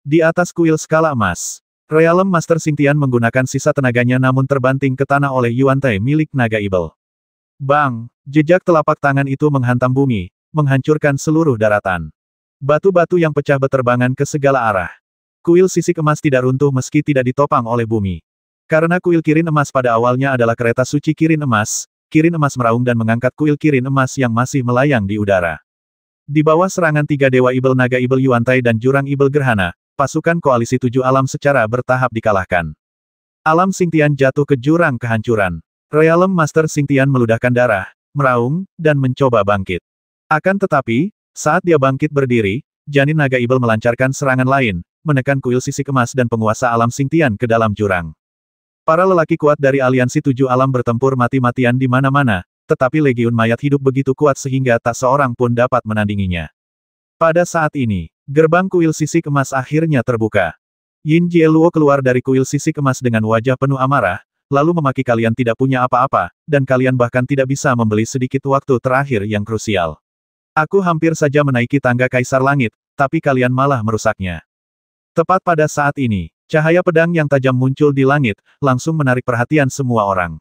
Di atas kuil skala emas, Realm Master Xingtian menggunakan sisa tenaganya namun terbanting ke tanah oleh Yuan-Tai milik naga ibel. Bang! Jejak telapak tangan itu menghantam bumi, menghancurkan seluruh daratan. Batu-batu yang pecah beterbangan ke segala arah. Kuil sisik emas tidak runtuh meski tidak ditopang oleh bumi. Karena kuil kirin emas pada awalnya adalah kereta suci kirin emas meraung dan mengangkat kuil kirin emas yang masih melayang di udara. Di bawah serangan tiga dewa ibel naga ibel Yuan-Tai dan jurang ibel gerhana, pasukan koalisi tujuh alam secara bertahap dikalahkan. Alam Xingtian jatuh ke jurang kehancuran. Realm Master Xingtian meludahkan darah, meraung, dan mencoba bangkit. Akan tetapi, saat dia bangkit berdiri, janin naga ibel melancarkan serangan lain, menekan kuil sisik emas dan penguasa alam Xingtian ke dalam jurang. Para lelaki kuat dari aliansi tujuh alam bertempur mati-matian di mana-mana, tetapi legiun mayat hidup begitu kuat sehingga tak seorang pun dapat menandinginya. Pada saat ini, gerbang kuil sisik emas akhirnya terbuka. Yin Jieluo keluar dari kuil sisik emas dengan wajah penuh amarah, lalu memaki kalian tidak punya apa-apa, dan kalian bahkan tidak bisa membeli sedikit waktu terakhir yang krusial. Aku hampir saja menaiki tangga Kaisar Langit, tapi kalian malah merusaknya. Tepat pada saat ini, cahaya pedang yang tajam muncul di langit, langsung menarik perhatian semua orang.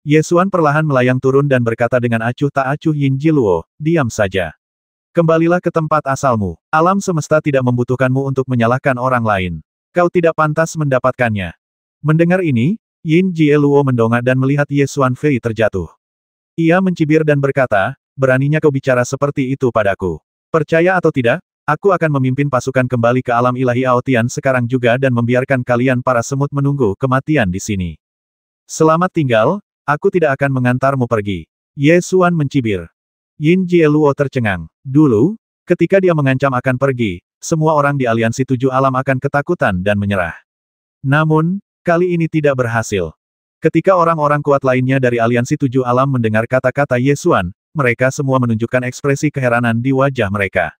Yesuan perlahan melayang turun dan berkata dengan acuh tak acuh, Yin Jieluo, diam saja. Kembalilah ke tempat asalmu. Alam semesta tidak membutuhkanmu untuk menyalahkan orang lain. Kau tidak pantas mendapatkannya. Mendengar ini, Yin Jieluo mendongak dan melihat Yesuan Fei terjatuh. Ia mencibir dan berkata, beraninya kau bicara seperti itu padaku. Percaya atau tidak, aku akan memimpin pasukan kembali ke alam ilahi Aotian sekarang juga dan membiarkan kalian para semut menunggu kematian di sini. Selamat tinggal, aku tidak akan mengantarmu pergi. Yesuan mencibir. Yin Jieluo tercengang. Dulu, ketika dia mengancam akan pergi, semua orang di aliansi tujuh alam akan ketakutan dan menyerah. Namun, kali ini tidak berhasil. Ketika orang-orang kuat lainnya dari aliansi tujuh alam mendengar kata-kata Yesuan, mereka semua menunjukkan ekspresi keheranan di wajah mereka.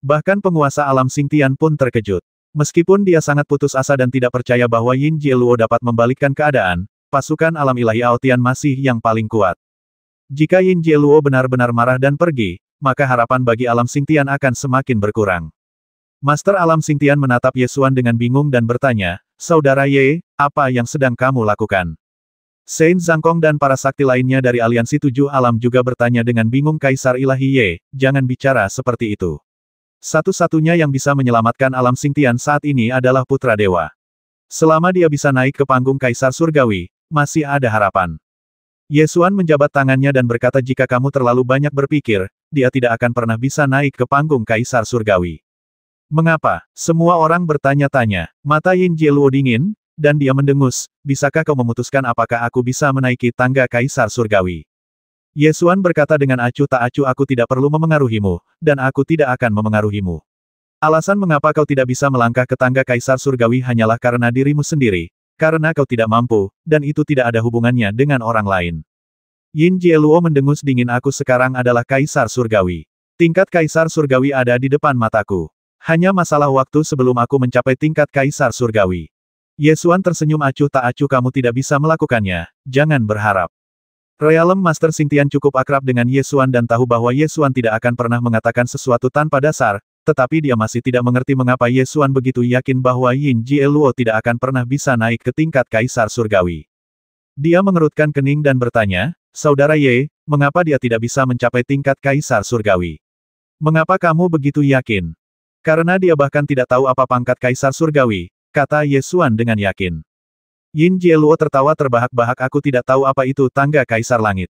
Bahkan penguasa alam Xingtian pun terkejut. Meskipun dia sangat putus asa dan tidak percaya bahwa Yin Jieluo dapat membalikkan keadaan, pasukan alam ilahi Aotian masih yang paling kuat. Jika Yin Jieluo benar-benar marah dan pergi, maka harapan bagi alam Xingtian akan semakin berkurang. Master alam Xingtian menatap Yesuan dengan bingung dan bertanya, Saudara Ye, apa yang sedang kamu lakukan? Saint Zhangkong dan para sakti lainnya dari aliansi tujuh alam juga bertanya dengan bingung. Kaisar ilahi Ye, jangan bicara seperti itu. Satu-satunya yang bisa menyelamatkan alam Xingtian saat ini adalah putra dewa. Selama dia bisa naik ke panggung Kaisar Surgawi, masih ada harapan. Yesuan menjabat tangannya dan berkata, jika kamu terlalu banyak berpikir, dia tidak akan pernah bisa naik ke panggung Kaisar Surgawi. Mengapa? Semua orang bertanya-tanya. Mata Yin Jieluo dingin, dan dia mendengus, bisakah kau memutuskan apakah aku bisa menaiki tangga Kaisar Surgawi? Yesuan berkata dengan acuh tak acuh, aku tidak perlu memengaruhimu, dan aku tidak akan memengaruhimu. Alasan mengapa kau tidak bisa melangkah ke tangga Kaisar Surgawi hanyalah karena dirimu sendiri, karena kau tidak mampu, dan itu tidak ada hubungannya dengan orang lain. Yin Jieluo mendengus dingin, aku sekarang adalah Kaisar Surgawi. Tingkat Kaisar Surgawi ada di depan mataku. Hanya masalah waktu sebelum aku mencapai tingkat Kaisar Surgawi. Yesuan tersenyum acuh tak acuh, kamu tidak bisa melakukannya, jangan berharap. Realm Master Xingtian cukup akrab dengan Yesuan dan tahu bahwa Yesuan tidak akan pernah mengatakan sesuatu tanpa dasar, tetapi dia masih tidak mengerti mengapa Yesuan begitu yakin bahwa Yin Jieluo tidak akan pernah bisa naik ke tingkat Kaisar Surgawi. Dia mengerutkan kening dan bertanya, Saudara Ye, mengapa dia tidak bisa mencapai tingkat Kaisar Surgawi? Mengapa kamu begitu yakin? Karena dia bahkan tidak tahu apa pangkat Kaisar Surgawi, kata Yesuan dengan yakin. Yin Jieluo tertawa terbahak-bahak, aku tidak tahu apa itu tangga Kaisar Langit.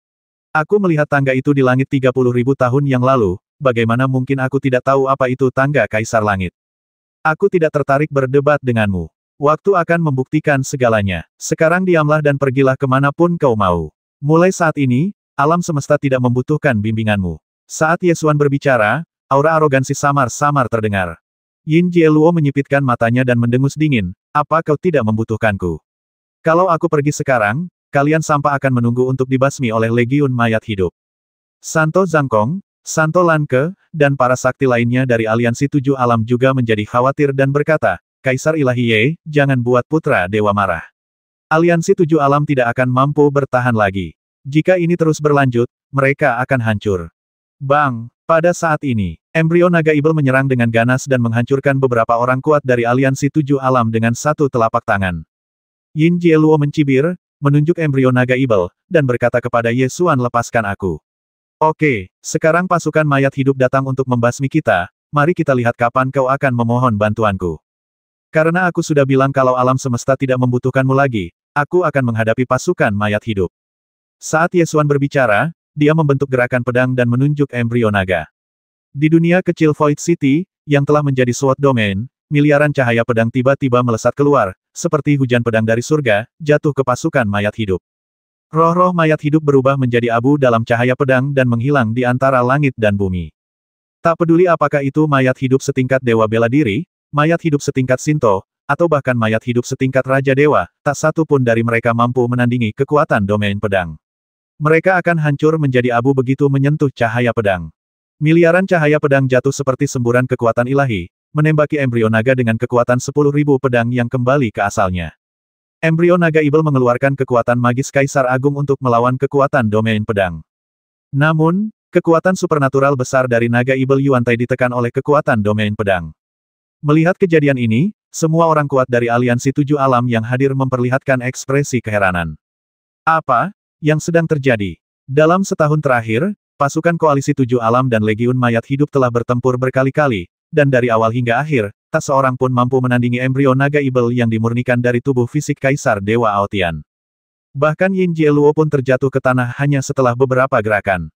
Aku melihat tangga itu di langit 30.000 tahun yang lalu, bagaimana mungkin aku tidak tahu apa itu tangga Kaisar Langit? Aku tidak tertarik berdebat denganmu. Waktu akan membuktikan segalanya. Sekarang diamlah dan pergilah kemanapun kau mau. Mulai saat ini, alam semesta tidak membutuhkan bimbinganmu. Saat Yesuan berbicara, aura arogansi samar-samar terdengar. Yin Jieluo menyipitkan matanya dan mendengus dingin, apa kau tidak membutuhkanku? Kalau aku pergi sekarang, kalian sampah akan menunggu untuk dibasmi oleh legiun mayat hidup. Santo Zhangkong, Santo Lanke, dan para sakti lainnya dari aliansi tujuh alam juga menjadi khawatir dan berkata, Kaisar Ilahi Ye, jangan buat putra dewa marah. Aliansi tujuh alam tidak akan mampu bertahan lagi. Jika ini terus berlanjut, mereka akan hancur. Bang! Pada saat ini, embrio naga ibel menyerang dengan ganas dan menghancurkan beberapa orang kuat dari aliansi tujuh alam dengan satu telapak tangan. Yin Jieluo mencibir, menunjuk embrio naga ibel, dan berkata kepada Ye Xuan, lepaskan aku. Oke, sekarang pasukan mayat hidup datang untuk membasmi kita, mari kita lihat kapan kau akan memohon bantuanku. Karena aku sudah bilang kalau alam semesta tidak membutuhkanmu lagi, aku akan menghadapi pasukan mayat hidup. Saat Ye Xuan berbicara, dia membentuk gerakan pedang dan menunjuk embrio naga. Di dunia kecil Void City, yang telah menjadi Sword Domain, miliaran cahaya pedang tiba-tiba melesat keluar, seperti hujan pedang dari surga, jatuh ke pasukan mayat hidup. Roh-roh mayat hidup berubah menjadi abu dalam cahaya pedang dan menghilang di antara langit dan bumi. Tak peduli apakah itu mayat hidup setingkat dewa bela diri, mayat hidup setingkat Shinto, atau bahkan mayat hidup setingkat Raja Dewa, tak satu pun dari mereka mampu menandingi kekuatan domain pedang. Mereka akan hancur menjadi abu begitu menyentuh cahaya pedang. Miliaran cahaya pedang jatuh seperti semburan kekuatan ilahi, menembaki embrio naga dengan kekuatan 10.000 pedang yang kembali ke asalnya. Embrio naga ibel mengeluarkan kekuatan magis Kaisar Agung untuk melawan kekuatan domain pedang. Namun, kekuatan supernatural besar dari naga ibel Yuantai ditekan oleh kekuatan domain pedang. Melihat kejadian ini, semua orang kuat dari aliansi tujuh alam yang hadir memperlihatkan ekspresi keheranan. Apa yang sedang terjadi? Dalam setahun terakhir, pasukan koalisi tujuh alam dan legiun mayat hidup telah bertempur berkali-kali, dan dari awal hingga akhir, tak seorang pun mampu menandingi embrio naga ibel yang dimurnikan dari tubuh fisik Kaisar Dewa Aotian. Bahkan Yin Jieluo pun terjatuh ke tanah hanya setelah beberapa gerakan.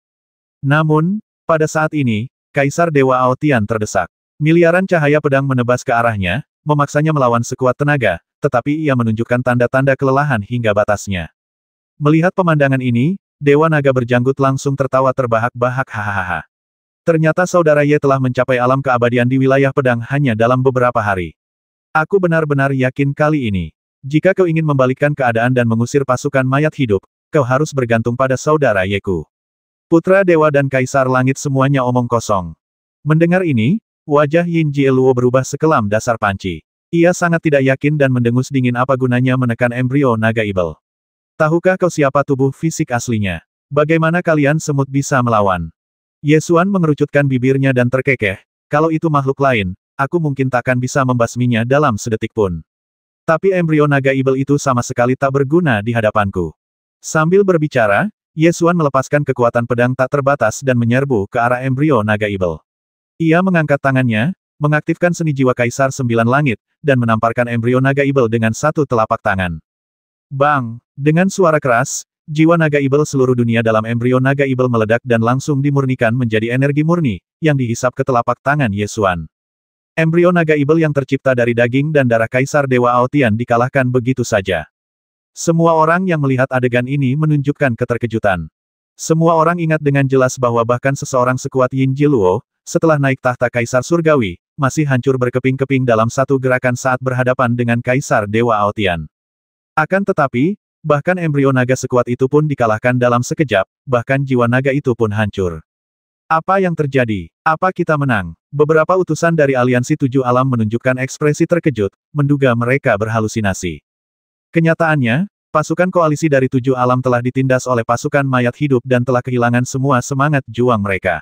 Namun, pada saat ini, Kaisar Dewa Aotian terdesak. Miliaran cahaya pedang menebas ke arahnya, memaksanya melawan sekuat tenaga, tetapi ia menunjukkan tanda-tanda kelelahan hingga batasnya. Melihat pemandangan ini, Dewa Naga berjanggut langsung tertawa terbahak-bahak hahaha. Ternyata saudara Ye telah mencapai alam keabadian di wilayah pedang hanya dalam beberapa hari. Aku benar-benar yakin kali ini. Jika kau ingin membalikkan keadaan dan mengusir pasukan mayat hidup, kau harus bergantung pada saudara Yeku. Putra Dewa dan Kaisar Langit semuanya omong kosong. Mendengar ini, wajah Yin Jieluo berubah sekelam dasar panci. Ia sangat tidak yakin dan mendengus dingin apa gunanya menekan embrio naga ibel. Tahukah kau siapa tubuh fisik aslinya? Bagaimana kalian semut bisa melawan? Ye Xuan mengerucutkan bibirnya dan terkekeh, kalau itu makhluk lain, aku mungkin takkan bisa membasminya dalam sedetik pun. Tapi embrio naga ibel itu sama sekali tak berguna di hadapanku. Sambil berbicara, Ye Xuan melepaskan kekuatan pedang tak terbatas dan menyerbu ke arah embrio naga ibel. Ia mengangkat tangannya, mengaktifkan seni jiwa Kaisar Sembilan Langit, dan menamparkan embrio naga ibel dengan satu telapak tangan. Bang! Dengan suara keras, jiwa naga ibel seluruh dunia dalam embrio naga ibel meledak dan langsung dimurnikan menjadi energi murni, yang dihisap ke telapak tangan Ye Xuan. Embrio naga ibel yang tercipta dari daging dan darah Kaisar Dewa Aotian dikalahkan begitu saja. Semua orang yang melihat adegan ini menunjukkan keterkejutan. Semua orang ingat dengan jelas bahwa bahkan seseorang sekuat Yin Jieluo, setelah naik tahta Kaisar Surgawi, masih hancur berkeping-keping dalam satu gerakan saat berhadapan dengan Kaisar Dewa Aotian. Akan tetapi, bahkan embrio naga sekuat itu pun dikalahkan dalam sekejap, bahkan jiwa naga itu pun hancur. Apa yang terjadi? Apa kita menang? Beberapa utusan dari aliansi tujuh alam menunjukkan ekspresi terkejut, menduga mereka berhalusinasi. Kenyataannya, pasukan koalisi dari tujuh alam telah ditindas oleh pasukan mayat hidup dan telah kehilangan semua semangat juang mereka.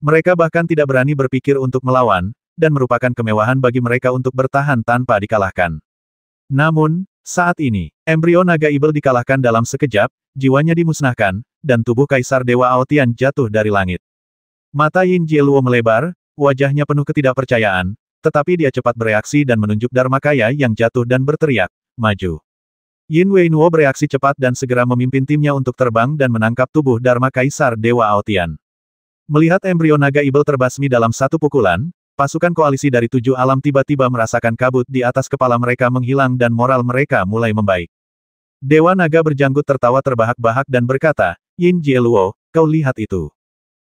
Mereka bahkan tidak berani berpikir untuk melawan, dan merupakan kemewahan bagi mereka untuk bertahan tanpa dikalahkan. Namun, saat ini, embrio naga ibel dikalahkan dalam sekejap, jiwanya dimusnahkan, dan tubuh Kaisar Dewa Aotian jatuh dari langit. Mata Yin Jieluo melebar, wajahnya penuh ketidakpercayaan, tetapi dia cepat bereaksi dan menunjuk Dharmakaya yang jatuh dan berteriak, maju. Yin Weinuo bereaksi cepat dan segera memimpin timnya untuk terbang dan menangkap tubuh Dharma Kaisar Dewa Aotian. Melihat embrio naga ibel terbasmi dalam satu pukulan, pasukan koalisi dari tujuh alam tiba-tiba merasakan kabut di atas kepala mereka menghilang dan moral mereka mulai membaik. Dewa Naga berjanggut tertawa terbahak-bahak dan berkata, Yin Jieluo, kau lihat itu.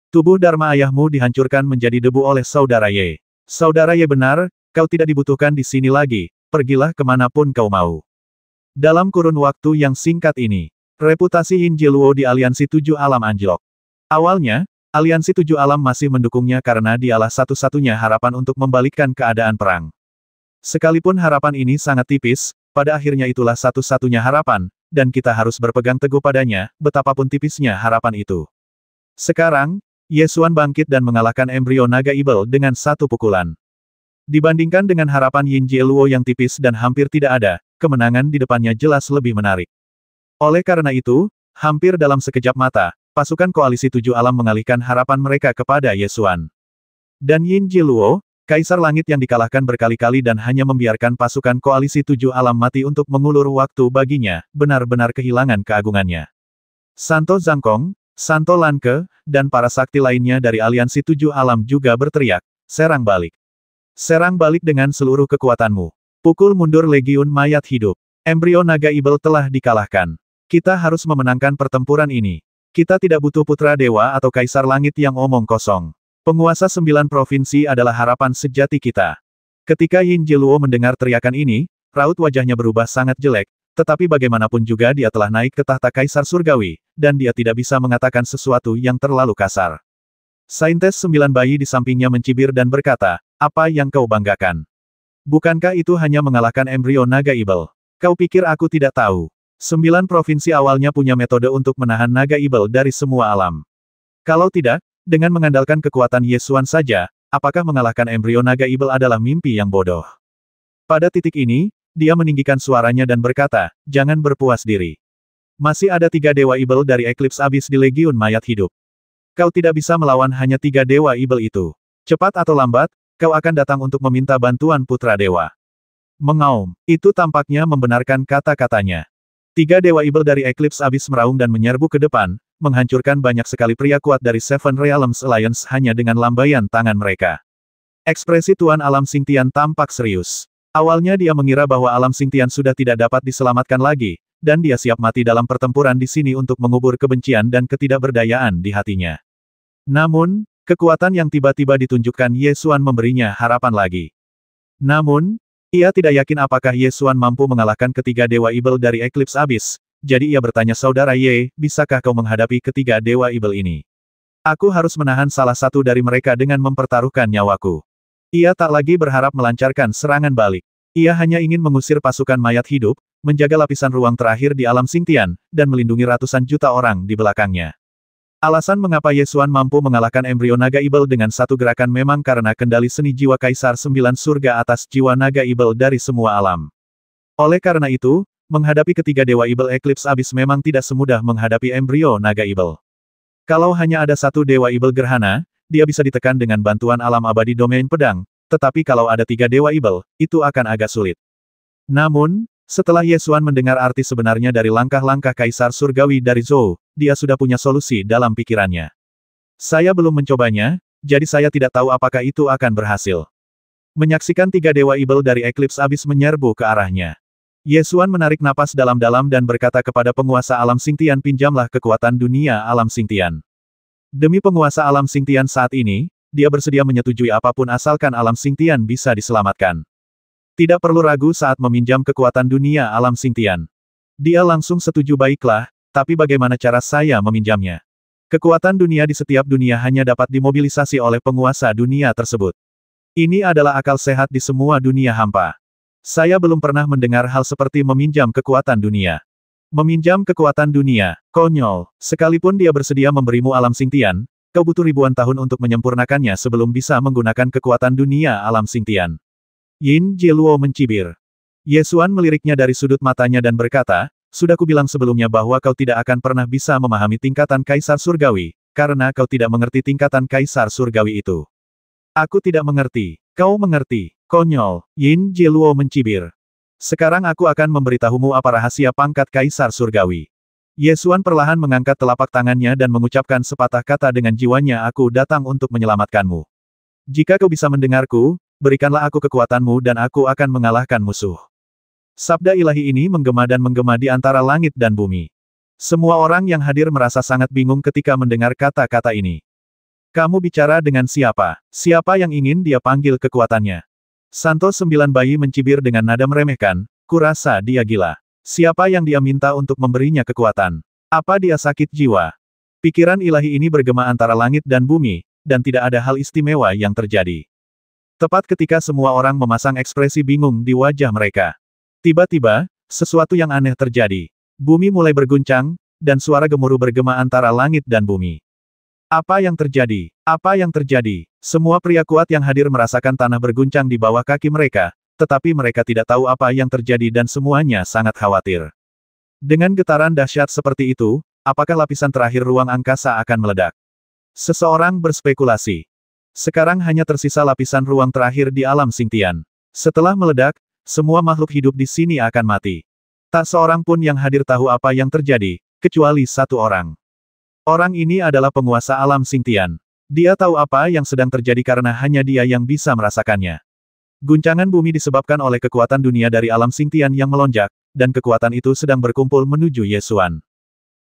Tubuh Dharma ayahmu dihancurkan menjadi debu oleh saudara Ye. Saudara Ye benar, kau tidak dibutuhkan di sini lagi, pergilah kemanapun kau mau. Dalam kurun waktu yang singkat ini, reputasi Yin Jieluo di aliansi tujuh alam anjlok. Awalnya, aliansi tujuh alam masih mendukungnya karena dialah satu-satunya harapan untuk membalikkan keadaan perang. Sekalipun harapan ini sangat tipis, pada akhirnya itulah satu-satunya harapan, dan kita harus berpegang teguh padanya, betapapun tipisnya harapan itu. Sekarang, Ye Xuan bangkit dan mengalahkan embrio naga ibel dengan satu pukulan. Dibandingkan dengan harapan Yin Jieluo yang tipis dan hampir tidak ada, kemenangan di depannya jelas lebih menarik. Oleh karena itu, hampir dalam sekejap mata, pasukan koalisi tujuh alam mengalihkan harapan mereka kepada Ye Xuan. Dan Yin Jieluo, Kaisar Langit yang dikalahkan berkali-kali dan hanya membiarkan pasukan koalisi tujuh alam mati untuk mengulur waktu baginya, benar-benar kehilangan keagungannya. Santo Zhangkong, Santo Lanke, dan para sakti lainnya dari aliansi tujuh alam juga berteriak, serang balik. Serang balik dengan seluruh kekuatanmu. Pukul mundur legiun mayat hidup. Embrio naga ibel telah dikalahkan. Kita harus memenangkan pertempuran ini. Kita tidak butuh putra dewa atau kaisar langit yang omong kosong. Penguasa 9 provinsi adalah harapan sejati kita. Ketika Yin Jieluo mendengar teriakan ini, raut wajahnya berubah sangat jelek, tetapi bagaimanapun juga dia telah naik ke tahta Kaisar Surgawi, dan dia tidak bisa mengatakan sesuatu yang terlalu kasar. Saintes 9 bayi di sampingnya mencibir dan berkata, apa yang kau banggakan? Bukankah itu hanya mengalahkan embrio naga ibel? Kau pikir aku tidak tahu? 9 provinsi awalnya punya metode untuk menahan naga ibel dari semua alam. Kalau tidak, dengan mengandalkan kekuatan Ye Xuan saja, apakah mengalahkan embrio naga ibel adalah mimpi yang bodoh? Pada titik ini, dia meninggikan suaranya dan berkata, jangan berpuas diri. Masih ada 3 dewa ibel dari Eclipse Abyss di Legiun Mayat Hidup. Kau tidak bisa melawan hanya 3 dewa ibel itu. Cepat atau lambat, kau akan datang untuk meminta bantuan putra dewa. Mengaum, itu tampaknya membenarkan kata-katanya. 3 dewa ibel dari Eclipse Abyss meraung dan menyerbu ke depan, menghancurkan banyak sekali pria kuat dari Seven Realms Alliance hanya dengan lambaian tangan mereka. Ekspresi Tuan Alam Xingtian tampak serius. Awalnya dia mengira bahwa Alam Xingtian sudah tidak dapat diselamatkan lagi, dan dia siap mati dalam pertempuran di sini untuk mengubur kebencian dan ketidakberdayaan di hatinya. Namun, kekuatan yang tiba-tiba ditunjukkan Ye Xuan memberinya harapan lagi. Namun, ia tidak yakin apakah Ye Xuan mampu mengalahkan ketiga dewa ibel dari Eclipse Abyss. Jadi ia bertanya saudara Ye, bisakah kau menghadapi ketiga dewa ibel ini? Aku harus menahan salah satu dari mereka dengan mempertaruhkan nyawaku. Ia tak lagi berharap melancarkan serangan balik. Ia hanya ingin mengusir pasukan mayat hidup, menjaga lapisan ruang terakhir di alam Xingtian, dan melindungi ratusan juta orang di belakangnya. Alasan mengapa Ye Xuan mampu mengalahkan embrio naga ibel dengan satu gerakan memang karena kendali seni jiwa Kaisar 9 surga atas jiwa naga ibel dari semua alam. Oleh karena itu, menghadapi ketiga dewa ibel Eclipse Abyss memang tidak semudah menghadapi embrio naga ibel. Kalau hanya ada satu dewa ibel gerhana, dia bisa ditekan dengan bantuan alam abadi domain pedang, tetapi kalau ada 3 dewa ibel, itu akan agak sulit. Namun, setelah Ye Xuan mendengar arti sebenarnya dari langkah-langkah Kaisar Surgawi dari Zhou, dia sudah punya solusi dalam pikirannya. Saya belum mencobanya, jadi saya tidak tahu apakah itu akan berhasil. Menyaksikan 3 dewa ibel dari Eclipse Abyss menyerbu ke arahnya. Ye Xuan menarik napas dalam-dalam dan berkata kepada penguasa alam Xingtian, pinjamlah kekuatan dunia alam Xingtian. Demi penguasa alam Xingtian saat ini, dia bersedia menyetujui apapun asalkan alam Xingtian bisa diselamatkan. Tidak perlu ragu saat meminjam kekuatan dunia alam Xingtian. Dia langsung setuju, baiklah, tapi bagaimana cara saya meminjamnya? Kekuatan dunia di setiap dunia hanya dapat dimobilisasi oleh penguasa dunia tersebut. Ini adalah akal sehat di semua dunia hampa. Saya belum pernah mendengar hal seperti meminjam kekuatan dunia. Meminjam kekuatan dunia, konyol. Sekalipun dia bersedia memberimu alam Xingtian, kau butuh ribuan tahun untuk menyempurnakannya sebelum bisa menggunakan kekuatan dunia alam Xingtian. Yin Jieluo mencibir. Ye Xuan meliriknya dari sudut matanya dan berkata, sudah kubilang sebelumnya bahwa kau tidak akan pernah bisa memahami tingkatan Kaisar Surgawi, karena kau tidak mengerti tingkatan Kaisar Surgawi itu. Aku tidak mengerti. Kau mengerti. Konyol, Yin Jieluo mencibir. Sekarang aku akan memberitahumu apa rahasia pangkat Kaisar Surgawi. Ye Xuan perlahan mengangkat telapak tangannya dan mengucapkan sepatah kata dengan jiwanya, aku datang untuk menyelamatkanmu. Jika kau bisa mendengarku, berikanlah aku kekuatanmu dan aku akan mengalahkan musuh. Sabda ilahi ini menggema dan menggema di antara langit dan bumi. Semua orang yang hadir merasa sangat bingung ketika mendengar kata-kata ini. Kamu bicara dengan siapa? Siapa yang ingin dia panggil kekuatannya? Santo 9 bayi mencibir dengan nada meremehkan, kurasa dia gila. Siapa yang dia minta untuk memberinya kekuatan? Apa dia sakit jiwa? Pikiran ilahi ini bergema antara langit dan bumi, dan tidak ada hal istimewa yang terjadi. Tepat ketika semua orang memasang ekspresi bingung di wajah mereka. Tiba-tiba, sesuatu yang aneh terjadi. Bumi mulai berguncang, dan suara gemuruh bergema antara langit dan bumi. Apa yang terjadi? Apa yang terjadi? Semua pria kuat yang hadir merasakan tanah berguncang di bawah kaki mereka, tetapi mereka tidak tahu apa yang terjadi dan semuanya sangat khawatir. Dengan getaran dahsyat seperti itu, apakah lapisan terakhir ruang angkasa akan meledak? Seseorang berspekulasi. Sekarang hanya tersisa lapisan ruang terakhir di alam Xingtian. Setelah meledak, semua makhluk hidup di sini akan mati. Tak seorang pun yang hadir tahu apa yang terjadi, kecuali satu orang. Orang ini adalah penguasa alam Xingtian. Dia tahu apa yang sedang terjadi karena hanya dia yang bisa merasakannya. Guncangan bumi disebabkan oleh kekuatan dunia dari alam Xingtian yang melonjak, dan kekuatan itu sedang berkumpul menuju Ye Xuan.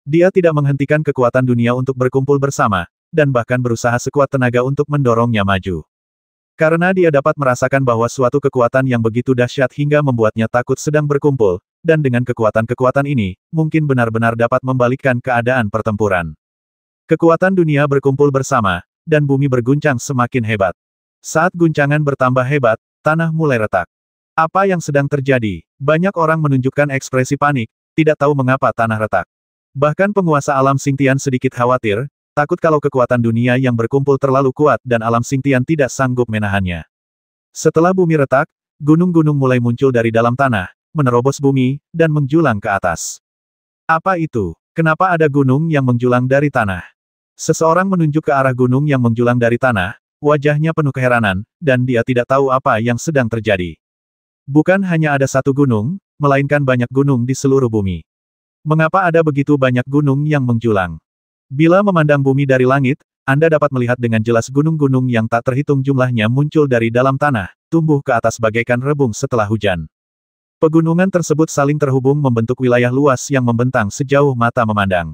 Dia tidak menghentikan kekuatan dunia untuk berkumpul bersama, dan bahkan berusaha sekuat tenaga untuk mendorongnya maju. Karena dia dapat merasakan bahwa suatu kekuatan yang begitu dahsyat hingga membuatnya takut sedang berkumpul, dan dengan kekuatan-kekuatan ini, mungkin benar-benar dapat membalikkan keadaan pertempuran. Kekuatan dunia berkumpul bersama, dan bumi berguncang semakin hebat. Saat guncangan bertambah hebat, tanah mulai retak. Apa yang sedang terjadi? Banyak orang menunjukkan ekspresi panik, tidak tahu mengapa tanah retak. Bahkan penguasa alam Xingtian sedikit khawatir, takut kalau kekuatan dunia yang berkumpul terlalu kuat dan alam Xingtian tidak sanggup menahannya. Setelah bumi retak, gunung-gunung mulai muncul dari dalam tanah, menerobos bumi, dan menjulang ke atas. Apa itu? Kenapa ada gunung yang menjulang dari tanah? Seseorang menunjuk ke arah gunung yang menjulang dari tanah, wajahnya penuh keheranan, dan dia tidak tahu apa yang sedang terjadi. Bukan hanya ada satu gunung, melainkan banyak gunung di seluruh bumi. Mengapa ada begitu banyak gunung yang menjulang? Bila memandang bumi dari langit, Anda dapat melihat dengan jelas gunung-gunung yang tak terhitung jumlahnya muncul dari dalam tanah, tumbuh ke atas bagaikan rebung setelah hujan. Pegunungan tersebut saling terhubung membentuk wilayah luas yang membentang sejauh mata memandang.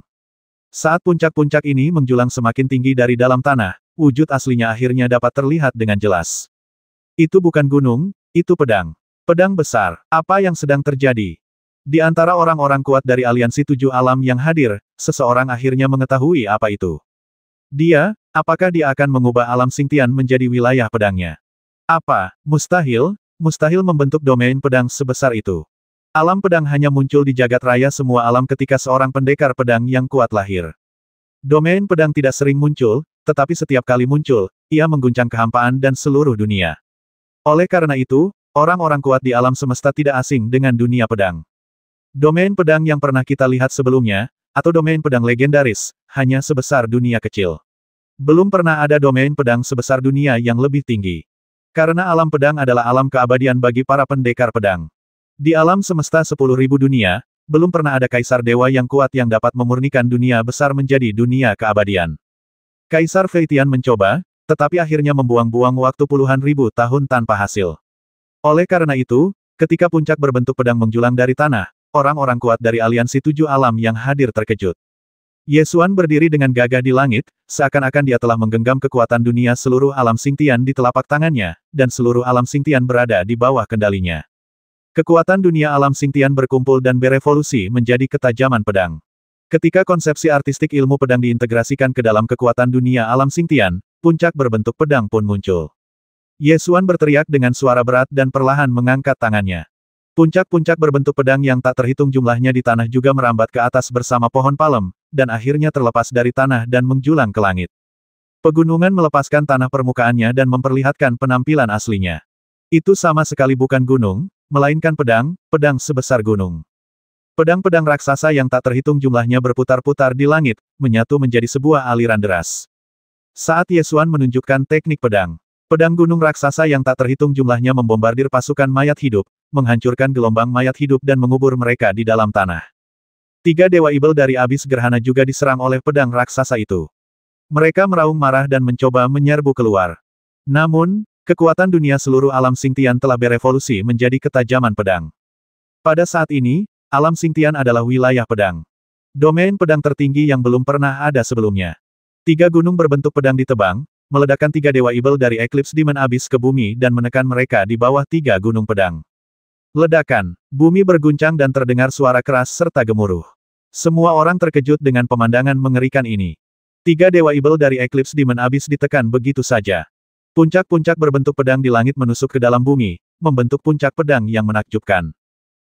Saat puncak-puncak ini menjulang semakin tinggi dari dalam tanah, wujud aslinya akhirnya dapat terlihat dengan jelas. Itu bukan gunung, itu pedang. Pedang besar. Apa yang sedang terjadi? Di antara orang-orang kuat dari aliansi tujuh alam yang hadir, seseorang akhirnya mengetahui apa itu. Apakah dia akan mengubah alam Xingtian menjadi wilayah pedangnya? Apa? Mustahil? Mustahil membentuk domain pedang sebesar itu. Alam pedang hanya muncul di jagat raya semua alam ketika seorang pendekar pedang yang kuat lahir. Domain pedang tidak sering muncul, tetapi setiap kali muncul, ia mengguncang kehampaan dan seluruh dunia. Oleh karena itu, orang-orang kuat di alam semesta tidak asing dengan dunia pedang. Domain pedang yang pernah kita lihat sebelumnya, atau domain pedang legendaris, hanya sebesar dunia kecil. Belum pernah ada domain pedang sebesar dunia yang lebih tinggi. Karena alam pedang adalah alam keabadian bagi para pendekar pedang. Di alam semesta 10.000 dunia, belum pernah ada kaisar dewa yang kuat yang dapat memurnikan dunia besar menjadi dunia keabadian. Kaisar Feitian mencoba, tetapi akhirnya membuang-buang waktu puluhan ribu tahun tanpa hasil. Oleh karena itu, ketika puncak berbentuk pedang menjulang dari tanah, orang-orang kuat dari aliansi tujuh alam yang hadir terkejut. Ye Xuan berdiri dengan gagah di langit, seakan-akan dia telah menggenggam kekuatan dunia seluruh alam Xingtian di telapak tangannya, dan seluruh alam Xingtian berada di bawah kendalinya. Kekuatan dunia alam Xingtian berkumpul dan berevolusi menjadi ketajaman pedang. Ketika konsepsi artistik ilmu pedang diintegrasikan ke dalam kekuatan dunia alam Xingtian, puncak berbentuk pedang pun muncul. Ye Xuan berteriak dengan suara berat dan perlahan mengangkat tangannya. Puncak-puncak berbentuk pedang yang tak terhitung jumlahnya di tanah juga merambat ke atas bersama pohon palem, dan akhirnya terlepas dari tanah dan menjulang ke langit. Pegunungan melepaskan tanah permukaannya dan memperlihatkan penampilan aslinya. Itu sama sekali bukan gunung, melainkan pedang sebesar gunung. Pedang-pedang raksasa yang tak terhitung jumlahnya berputar-putar di langit, menyatu menjadi sebuah aliran deras. Saat Ye Xuan menunjukkan teknik pedang, pedang gunung raksasa yang tak terhitung jumlahnya membombardir pasukan mayat hidup, menghancurkan gelombang mayat hidup dan mengubur mereka di dalam tanah. 3 dewa ibel dari abis gerhana juga diserang oleh pedang raksasa itu. Mereka meraung marah dan mencoba menyerbu keluar. Namun, kekuatan dunia seluruh alam Xingtian telah berevolusi menjadi ketajaman pedang. Pada saat ini, alam Xingtian adalah wilayah pedang. Domain pedang tertinggi yang belum pernah ada sebelumnya. 3 gunung berbentuk pedang ditebang, meledakkan 3 dewa ibel dari Eclipse Demon Abyss ke bumi dan menekan mereka di bawah 3 gunung pedang. Ledakan, bumi berguncang dan terdengar suara keras serta gemuruh. Semua orang terkejut dengan pemandangan mengerikan ini. 3 dewa ibel dari Eclipse Demon Abyss ditekan begitu saja. Puncak-puncak berbentuk pedang di langit menusuk ke dalam bumi, membentuk puncak pedang yang menakjubkan.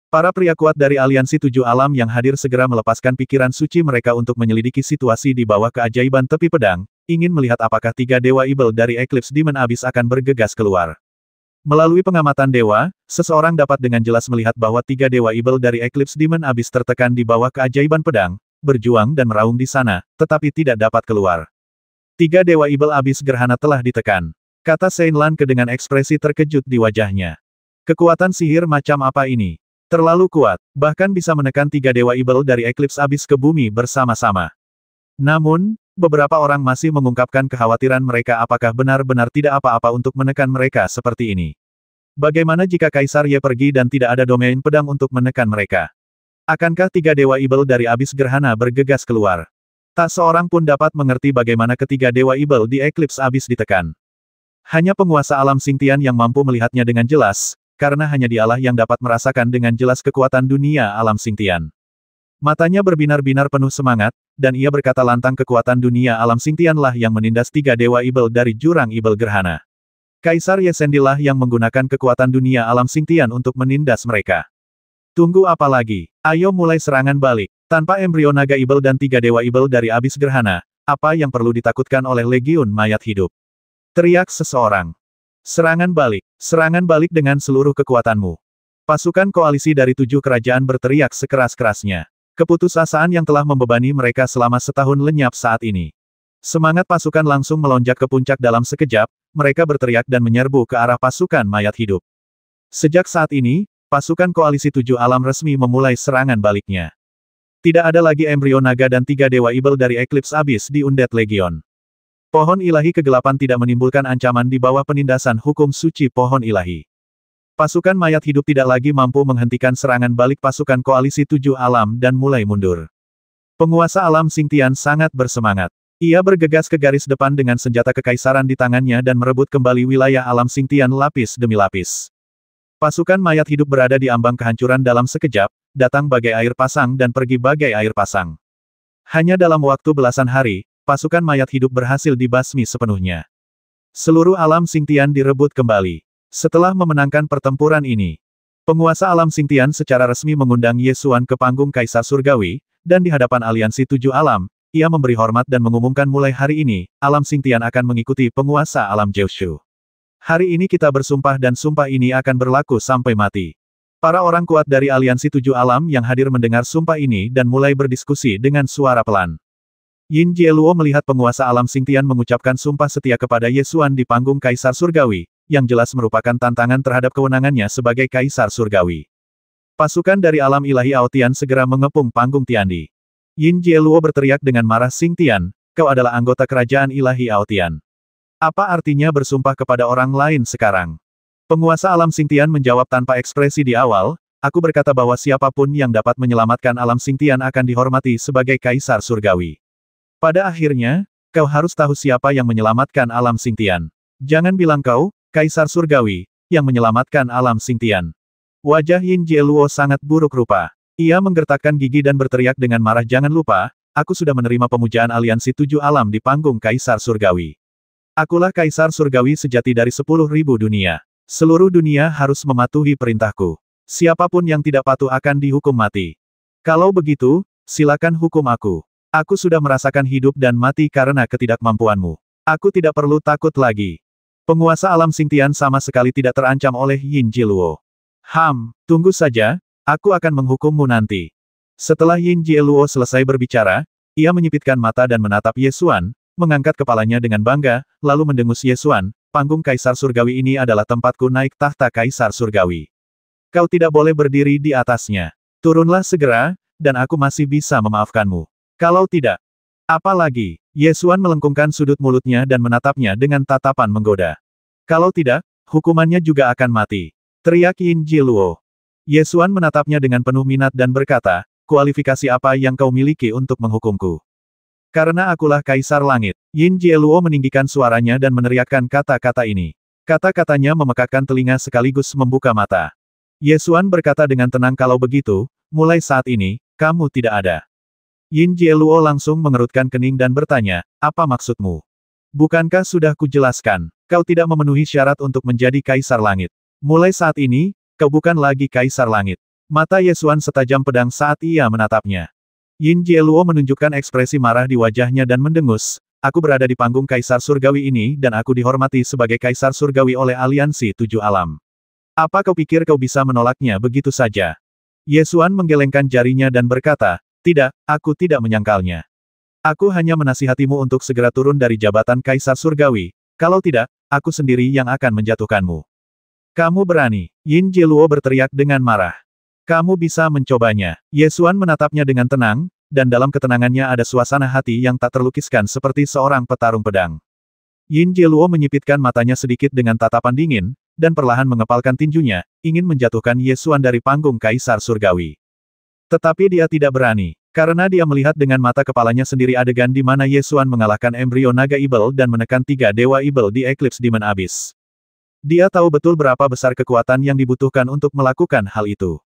Para pria kuat dari aliansi tujuh alam yang hadir segera melepaskan pikiran suci mereka untuk menyelidiki situasi di bawah keajaiban tepi pedang, ingin melihat apakah tiga dewa Ibel dari Eclipse Demon Abyss akan bergegas keluar. Melalui pengamatan dewa, seseorang dapat dengan jelas melihat bahwa tiga dewa Ibel dari Eclipse Demon Abyss tertekan di bawah keajaiban pedang, berjuang dan meraung di sana, tetapi tidak dapat keluar. Tiga dewa Ibel Abyss gerhana telah ditekan, kata Saint Lanke dengan ekspresi terkejut di wajahnya. Kekuatan sihir macam apa ini? Terlalu kuat, bahkan bisa menekan tiga dewa Ibel dari Eclipse Abyss ke bumi bersama-sama. Namun, beberapa orang masih mengungkapkan kekhawatiran mereka apakah benar-benar tidak apa-apa untuk menekan mereka seperti ini. Bagaimana jika Kaisar Ye pergi dan tidak ada domain pedang untuk menekan mereka? Akankah tiga dewa Ibel dari Abyss gerhana bergegas keluar? Tak seorang pun dapat mengerti bagaimana ketiga dewa Ibel di Eclipse Abyss ditekan. Hanya penguasa alam Xingtian yang mampu melihatnya dengan jelas, karena hanya dialah yang dapat merasakan dengan jelas kekuatan dunia alam Xingtian. Matanya berbinar-binar penuh semangat, dan ia berkata lantang kekuatan dunia alam Xingtian lah yang menindas tiga dewa Ibel dari jurang Ibel gerhana. Kaisar Ye Sendilah yang menggunakan kekuatan dunia alam Xingtian untuk menindas mereka. Tunggu apa lagi? Ayo mulai serangan balik. Tanpa embrio naga Ibel dan tiga dewa Ibel dari Abyss gerhana, apa yang perlu ditakutkan oleh legiun mayat hidup? Teriak seseorang. Serangan balik dengan seluruh kekuatanmu. Pasukan koalisi dari tujuh kerajaan berteriak sekeras-kerasnya. Keputusasaan yang telah membebani mereka selama setahun lenyap saat ini. Semangat pasukan langsung melonjak ke puncak dalam sekejap, mereka berteriak dan menyerbu ke arah pasukan mayat hidup. Sejak saat ini, pasukan koalisi tujuh alam resmi memulai serangan baliknya. Tidak ada lagi embrio naga dan tiga dewa Ibel dari Eclipse Abyss di Undead Legion. Pohon ilahi kegelapan tidak menimbulkan ancaman di bawah penindasan hukum suci pohon ilahi. Pasukan mayat hidup tidak lagi mampu menghentikan serangan balik pasukan koalisi tujuh alam dan mulai mundur. Penguasa alam Xingtian sangat bersemangat. Ia bergegas ke garis depan dengan senjata kekaisaran di tangannya dan merebut kembali wilayah alam Xingtian lapis demi lapis. Pasukan mayat hidup berada di ambang kehancuran dalam sekejap, datang bagai air pasang dan pergi bagai air pasang. Hanya dalam waktu belasan hari, pasukan mayat hidup berhasil dibasmi sepenuhnya. Seluruh alam Xingtian direbut kembali. Setelah memenangkan pertempuran ini, penguasa alam Xingtian secara resmi mengundang Ye Xuan ke panggung Kaisar Surgawi, dan di hadapan aliansi tujuh alam, ia memberi hormat dan mengumumkan mulai hari ini, alam Xingtian akan mengikuti penguasa alam Jiushu. Hari ini kita bersumpah dan sumpah ini akan berlaku sampai mati. Para orang kuat dari aliansi tujuh alam yang hadir mendengar sumpah ini dan mulai berdiskusi dengan suara pelan. Yin Jieluo melihat penguasa alam Xingtian mengucapkan sumpah setia kepada Ye Xuan di panggung Kaisar Surgawi, yang jelas merupakan tantangan terhadap kewenangannya sebagai Kaisar Surgawi. Pasukan dari alam ilahi Aotian segera mengepung panggung Tiandi. Yin Jieluo berteriak dengan marah, Xingtian, kau adalah anggota kerajaan ilahi Aotian. Apa artinya bersumpah kepada orang lain sekarang? Penguasa alam Xingtian menjawab tanpa ekspresi di awal, aku berkata bahwa siapapun yang dapat menyelamatkan alam Xingtian akan dihormati sebagai Kaisar Surgawi. Pada akhirnya, kau harus tahu siapa yang menyelamatkan alam Xingtian. Jangan bilang kau, Kaisar Surgawi, yang menyelamatkan alam Xingtian. Wajah Yin Jieluo sangat buruk rupa. Ia menggertakkan gigi dan berteriak dengan marah, jangan lupa, aku sudah menerima pemujaan aliansi tujuh alam di panggung Kaisar Surgawi. Akulah Kaisar Surgawi sejati dari 10.000 dunia. Seluruh dunia harus mematuhi perintahku. Siapapun yang tidak patuh akan dihukum mati. Kalau begitu, silakan hukum aku. Aku sudah merasakan hidup dan mati karena ketidakmampuanmu. Aku tidak perlu takut lagi. Penguasa alam Xingtian sama sekali tidak terancam oleh Yin Jieluo. Tunggu saja, aku akan menghukummu nanti. Setelah Yin Jieluo selesai berbicara, ia menyipitkan mata dan menatap Ye Xuan, mengangkat kepalanya dengan bangga, lalu mendengus, Ye Xuan, panggung Kaisar Surgawi ini adalah tempatku naik tahta Kaisar Surgawi. Kau tidak boleh berdiri di atasnya. Turunlah segera, dan aku masih bisa memaafkanmu. Kalau tidak, apa lagi? Ye Xuan melengkungkan sudut mulutnya dan menatapnya dengan tatapan menggoda. Kalau tidak, hukumannya juga akan mati. Teriak Yin Jieluo. Ye Xuan menatapnya dengan penuh minat dan berkata, kualifikasi apa yang kau miliki untuk menghukumku? Karena akulah Kaisar Langit. Yin Jieluo meninggikan suaranya dan meneriakkan kata-kata ini. Kata-katanya memekakkan telinga sekaligus membuka mata. Ye Xuan berkata dengan tenang, kalau begitu, mulai saat ini, kamu tidak ada. Yin Jieluo langsung mengerutkan kening dan bertanya, apa maksudmu? Bukankah sudah kujelaskan, kau tidak memenuhi syarat untuk menjadi Kaisar Langit? Mulai saat ini, kau bukan lagi Kaisar Langit. Mata Yesuan setajam pedang saat ia menatapnya. Yin Jieluo menunjukkan ekspresi marah di wajahnya dan mendengus, aku berada di panggung Kaisar Surgawi ini dan aku dihormati sebagai Kaisar Surgawi oleh Aliansi Tujuh Alam. Apa kau pikir kau bisa menolaknya begitu saja? Yesuan menggelengkan jarinya dan berkata, tidak, aku tidak menyangkalnya. Aku hanya menasihatimu untuk segera turun dari jabatan Kaisar Surgawi, kalau tidak, aku sendiri yang akan menjatuhkanmu. Kamu berani, Yin Jieluo berteriak dengan marah. Kamu bisa mencobanya. Yesuan menatapnya dengan tenang, dan dalam ketenangannya ada suasana hati yang tak terlukiskan seperti seorang petarung pedang. Yin Jieluo menyipitkan matanya sedikit dengan tatapan dingin, dan perlahan mengepalkan tinjunya, ingin menjatuhkan Yesuan dari panggung Kaisar Surgawi. Tetapi dia tidak berani, karena dia melihat dengan mata kepalanya sendiri adegan di mana Yesuan mengalahkan embrio naga Ibel dan menekan tiga dewa Ibel di Eclipse Demon Abyss. Dia tahu betul berapa besar kekuatan yang dibutuhkan untuk melakukan hal itu.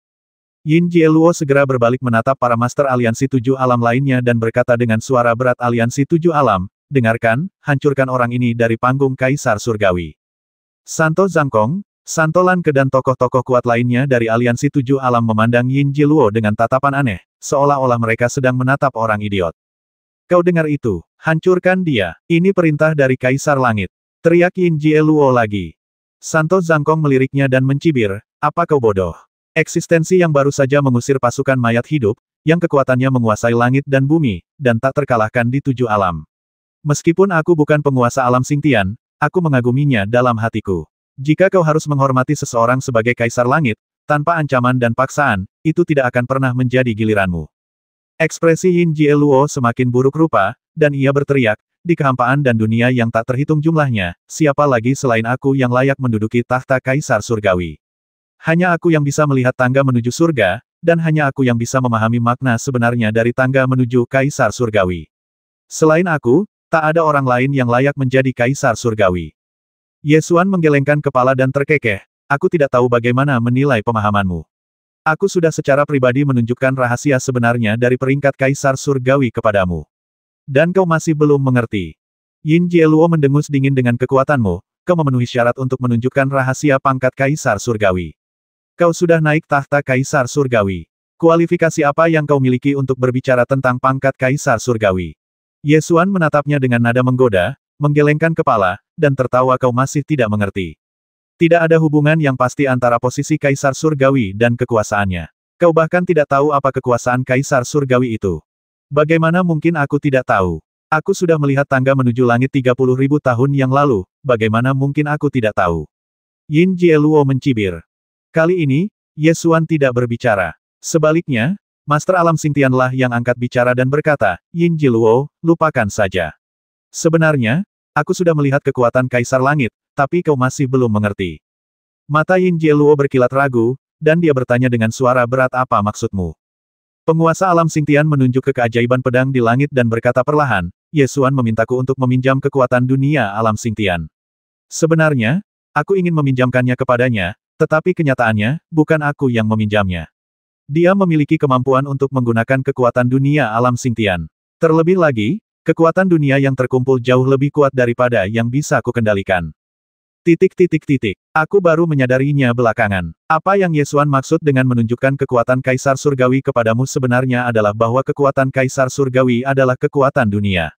Yin Jieluo segera berbalik menatap para Master Aliansi Tujuh Alam lainnya dan berkata dengan suara berat Aliansi Tujuh Alam, dengarkan, hancurkan orang ini dari panggung Kaisar Surgawi. Santo Zhangkong, Santo Lan Ke dan tokoh-tokoh kuat lainnya dari Aliansi Tujuh Alam memandang Yin Jieluo dengan tatapan aneh, seolah-olah mereka sedang menatap orang idiot. Kau dengar itu, hancurkan dia, ini perintah dari Kaisar Langit. Teriak Yin Jieluo lagi. Santo Zhangkong meliriknya dan mencibir, apa kau bodoh? Eksistensi yang baru saja mengusir pasukan mayat hidup, yang kekuatannya menguasai langit dan bumi, dan tak terkalahkan di Tujuh Alam. Meskipun aku bukan penguasa alam Xingtian, aku mengaguminya dalam hatiku. Jika kau harus menghormati seseorang sebagai Kaisar Langit, tanpa ancaman dan paksaan, itu tidak akan pernah menjadi giliranmu. Ekspresi Yin Jieluo semakin buruk rupa, dan ia berteriak, di kehampaan dan dunia yang tak terhitung jumlahnya, siapa lagi selain aku yang layak menduduki tahta Kaisar Surgawi? Hanya aku yang bisa melihat tangga menuju surga, dan hanya aku yang bisa memahami makna sebenarnya dari tangga menuju Kaisar Surgawi. Selain aku, tak ada orang lain yang layak menjadi Kaisar Surgawi. Yesuan menggelengkan kepala dan terkekeh, aku tidak tahu bagaimana menilai pemahamanmu. Aku sudah secara pribadi menunjukkan rahasia sebenarnya dari peringkat Kaisar Surgawi kepadamu. Dan kau masih belum mengerti. Yin Jieluo mendengus dingin dengan kekuatanmu, kau memenuhi syarat untuk menunjukkan rahasia pangkat Kaisar Surgawi. Kau sudah naik tahta Kaisar Surgawi. Kualifikasi apa yang kau miliki untuk berbicara tentang pangkat Kaisar Surgawi? Yesuan menatapnya dengan nada menggoda, menggelengkan kepala, dan tertawa kau masih tidak mengerti. Tidak ada hubungan yang pasti antara posisi Kaisar Surgawi dan kekuasaannya. Kau bahkan tidak tahu apa kekuasaan Kaisar Surgawi itu. Bagaimana mungkin aku tidak tahu? Aku sudah melihat tangga menuju langit 30.000 tahun yang lalu, bagaimana mungkin aku tidak tahu? Yin Jieluo mencibir. Kali ini, Yesuan tidak berbicara. Sebaliknya, Master Alam Xingtianlah yang angkat bicara dan berkata, Yin Jieluo, lupakan saja. Sebenarnya, aku sudah melihat kekuatan Kaisar Langit, tapi kau masih belum mengerti. Mata Yin Jieluo berkilat ragu, dan dia bertanya dengan suara berat apa maksudmu? Penguasa Alam Xingtian menunjuk ke keajaiban pedang di langit dan berkata perlahan, Yesuan memintaku untuk meminjam kekuatan dunia Alam Xingtian. Sebenarnya, aku ingin meminjamkannya kepadanya, tetapi kenyataannya, bukan aku yang meminjamnya. Dia memiliki kemampuan untuk menggunakan kekuatan dunia alam Xingtian. Terlebih lagi, kekuatan dunia yang terkumpul jauh lebih kuat daripada yang bisa kukendalikan. Aku baru menyadarinya belakangan. Apa yang Yesuan maksud dengan menunjukkan kekuatan Kaisar Surgawi kepadamu sebenarnya adalah bahwa kekuatan Kaisar Surgawi adalah kekuatan dunia.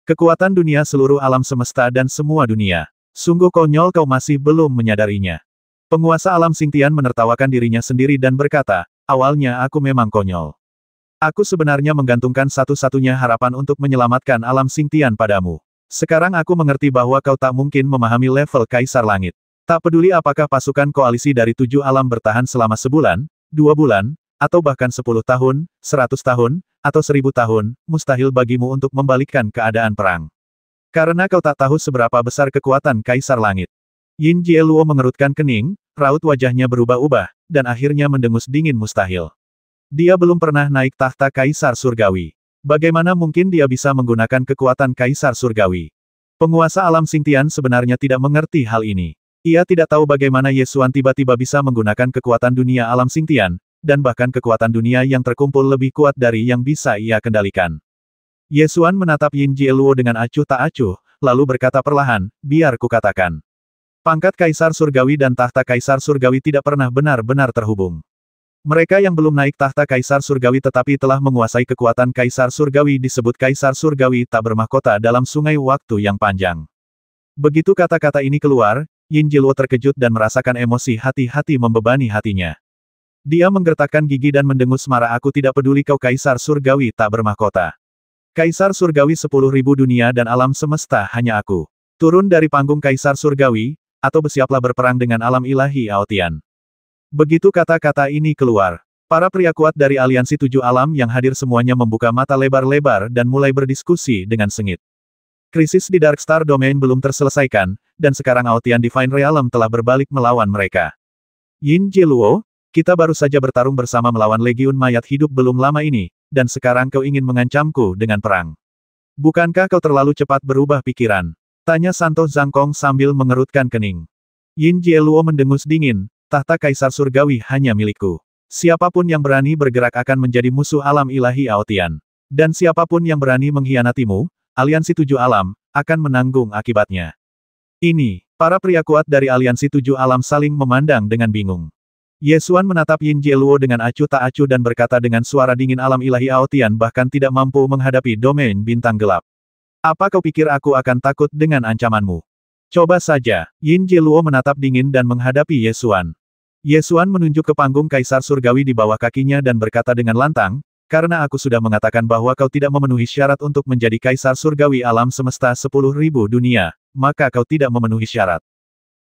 Kekuatan dunia seluruh alam semesta dan semua dunia. Sungguh konyol kau masih belum menyadarinya. Penguasa alam Xingtian menertawakan dirinya sendiri dan berkata, awalnya aku memang konyol. Aku sebenarnya menggantungkan satu-satunya harapan untuk menyelamatkan alam Xingtian padamu. Sekarang aku mengerti bahwa kau tak mungkin memahami level Kaisar Langit. Tak peduli apakah pasukan koalisi dari 7 alam bertahan selama sebulan, 2 bulan, atau bahkan 10 tahun, 100 tahun, atau 1000 tahun, mustahil bagimu untuk membalikkan keadaan perang. Karena kau tak tahu seberapa besar kekuatan Kaisar Langit. Yin Jieluo mengerutkan kening, raut wajahnya berubah-ubah, dan akhirnya mendengus dingin mustahil. Dia belum pernah naik tahta Kaisar Surgawi. Bagaimana mungkin dia bisa menggunakan kekuatan Kaisar Surgawi? Penguasa alam Xingtian sebenarnya tidak mengerti hal ini. Ia tidak tahu bagaimana Yesuan tiba-tiba bisa menggunakan kekuatan dunia alam Xingtian, dan bahkan kekuatan dunia yang terkumpul lebih kuat dari yang bisa ia kendalikan. Yesuan menatap Yin Jieluo dengan acuh tak acuh, lalu berkata perlahan, biar kukatakan. Pangkat Kaisar Surgawi dan tahta Kaisar Surgawi tidak pernah benar-benar terhubung. Mereka yang belum naik tahta Kaisar Surgawi tetapi telah menguasai kekuatan Kaisar Surgawi disebut Kaisar Surgawi tak bermahkota dalam sungai waktu yang panjang. Begitu kata-kata ini keluar, Yin Jiluo terkejut dan merasakan emosi hati-hati membebani hatinya. Dia menggertakkan gigi dan mendengus marah. Aku tidak peduli kau Kaisar Surgawi tak bermahkota. Kaisar Surgawi 10.000 dunia dan alam semesta hanya aku. Turun dari panggung Kaisar Surgawi, atau bersiaplah berperang dengan alam ilahi Aotian. Begitu kata-kata ini keluar, para pria kuat dari aliansi 7 alam yang hadir semuanya membuka mata lebar-lebar dan mulai berdiskusi dengan sengit. Krisis di Darkstar Domain belum terselesaikan, dan sekarang Aotian Divine Realm telah berbalik melawan mereka. Yin Jiluo, kita baru saja bertarung bersama melawan Legiun Mayat Hidup belum lama ini, dan sekarang kau ingin mengancamku dengan perang. Bukankah kau terlalu cepat berubah pikiran? Tanya Santo Zhangkong sambil mengerutkan kening. Yin Jiluo mendengus dingin, tahta Kaisar Surgawi hanya milikku. Siapapun yang berani bergerak akan menjadi musuh alam ilahi Aotian. Dan siapapun yang berani mengkhianatimu, aliansi 7 alam, akan menanggung akibatnya. Ini, para pria kuat dari aliansi 7 alam saling memandang dengan bingung. Ye Xuan menatap Yin Jiluo dengan acuh tak acuh dan berkata dengan suara dingin alam ilahi Aotian bahkan tidak mampu menghadapi domain bintang gelap. Apa kau pikir aku akan takut dengan ancamanmu? Coba saja, Yin Jiluo menatap dingin dan menghadapi Ye Xuan. Ye Xuan menunjuk ke panggung Kaisar Surgawi di bawah kakinya dan berkata dengan lantang, karena aku sudah mengatakan bahwa kau tidak memenuhi syarat untuk menjadi Kaisar Surgawi alam semesta 10.000 dunia, maka kau tidak memenuhi syarat.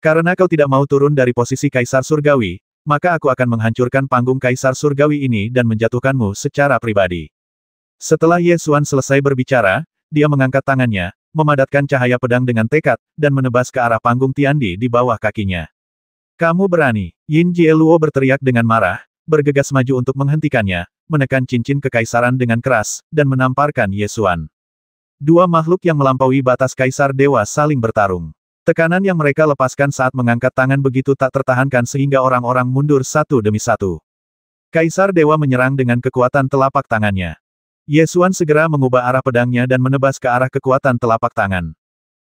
Karena kau tidak mau turun dari posisi Kaisar Surgawi, maka aku akan menghancurkan panggung Kaisar Surgawi ini dan menjatuhkanmu secara pribadi. Setelah Ye Xuan selesai berbicara, dia mengangkat tangannya, memadatkan cahaya pedang dengan tekad, dan menebas ke arah panggung Tiandi di bawah kakinya. Kamu berani? Yin Jiluo berteriak dengan marah, bergegas maju untuk menghentikannya, menekan cincin kekaisaran dengan keras, dan menamparkan Ye Xuan. Dua makhluk yang melampaui batas Kaisar Dewa saling bertarung. Tekanan yang mereka lepaskan saat mengangkat tangan begitu tak tertahankan sehingga orang-orang mundur satu demi satu. Kaisar Dewa menyerang dengan kekuatan telapak tangannya. Ye Xuan segera mengubah arah pedangnya dan menebas ke arah kekuatan telapak tangan.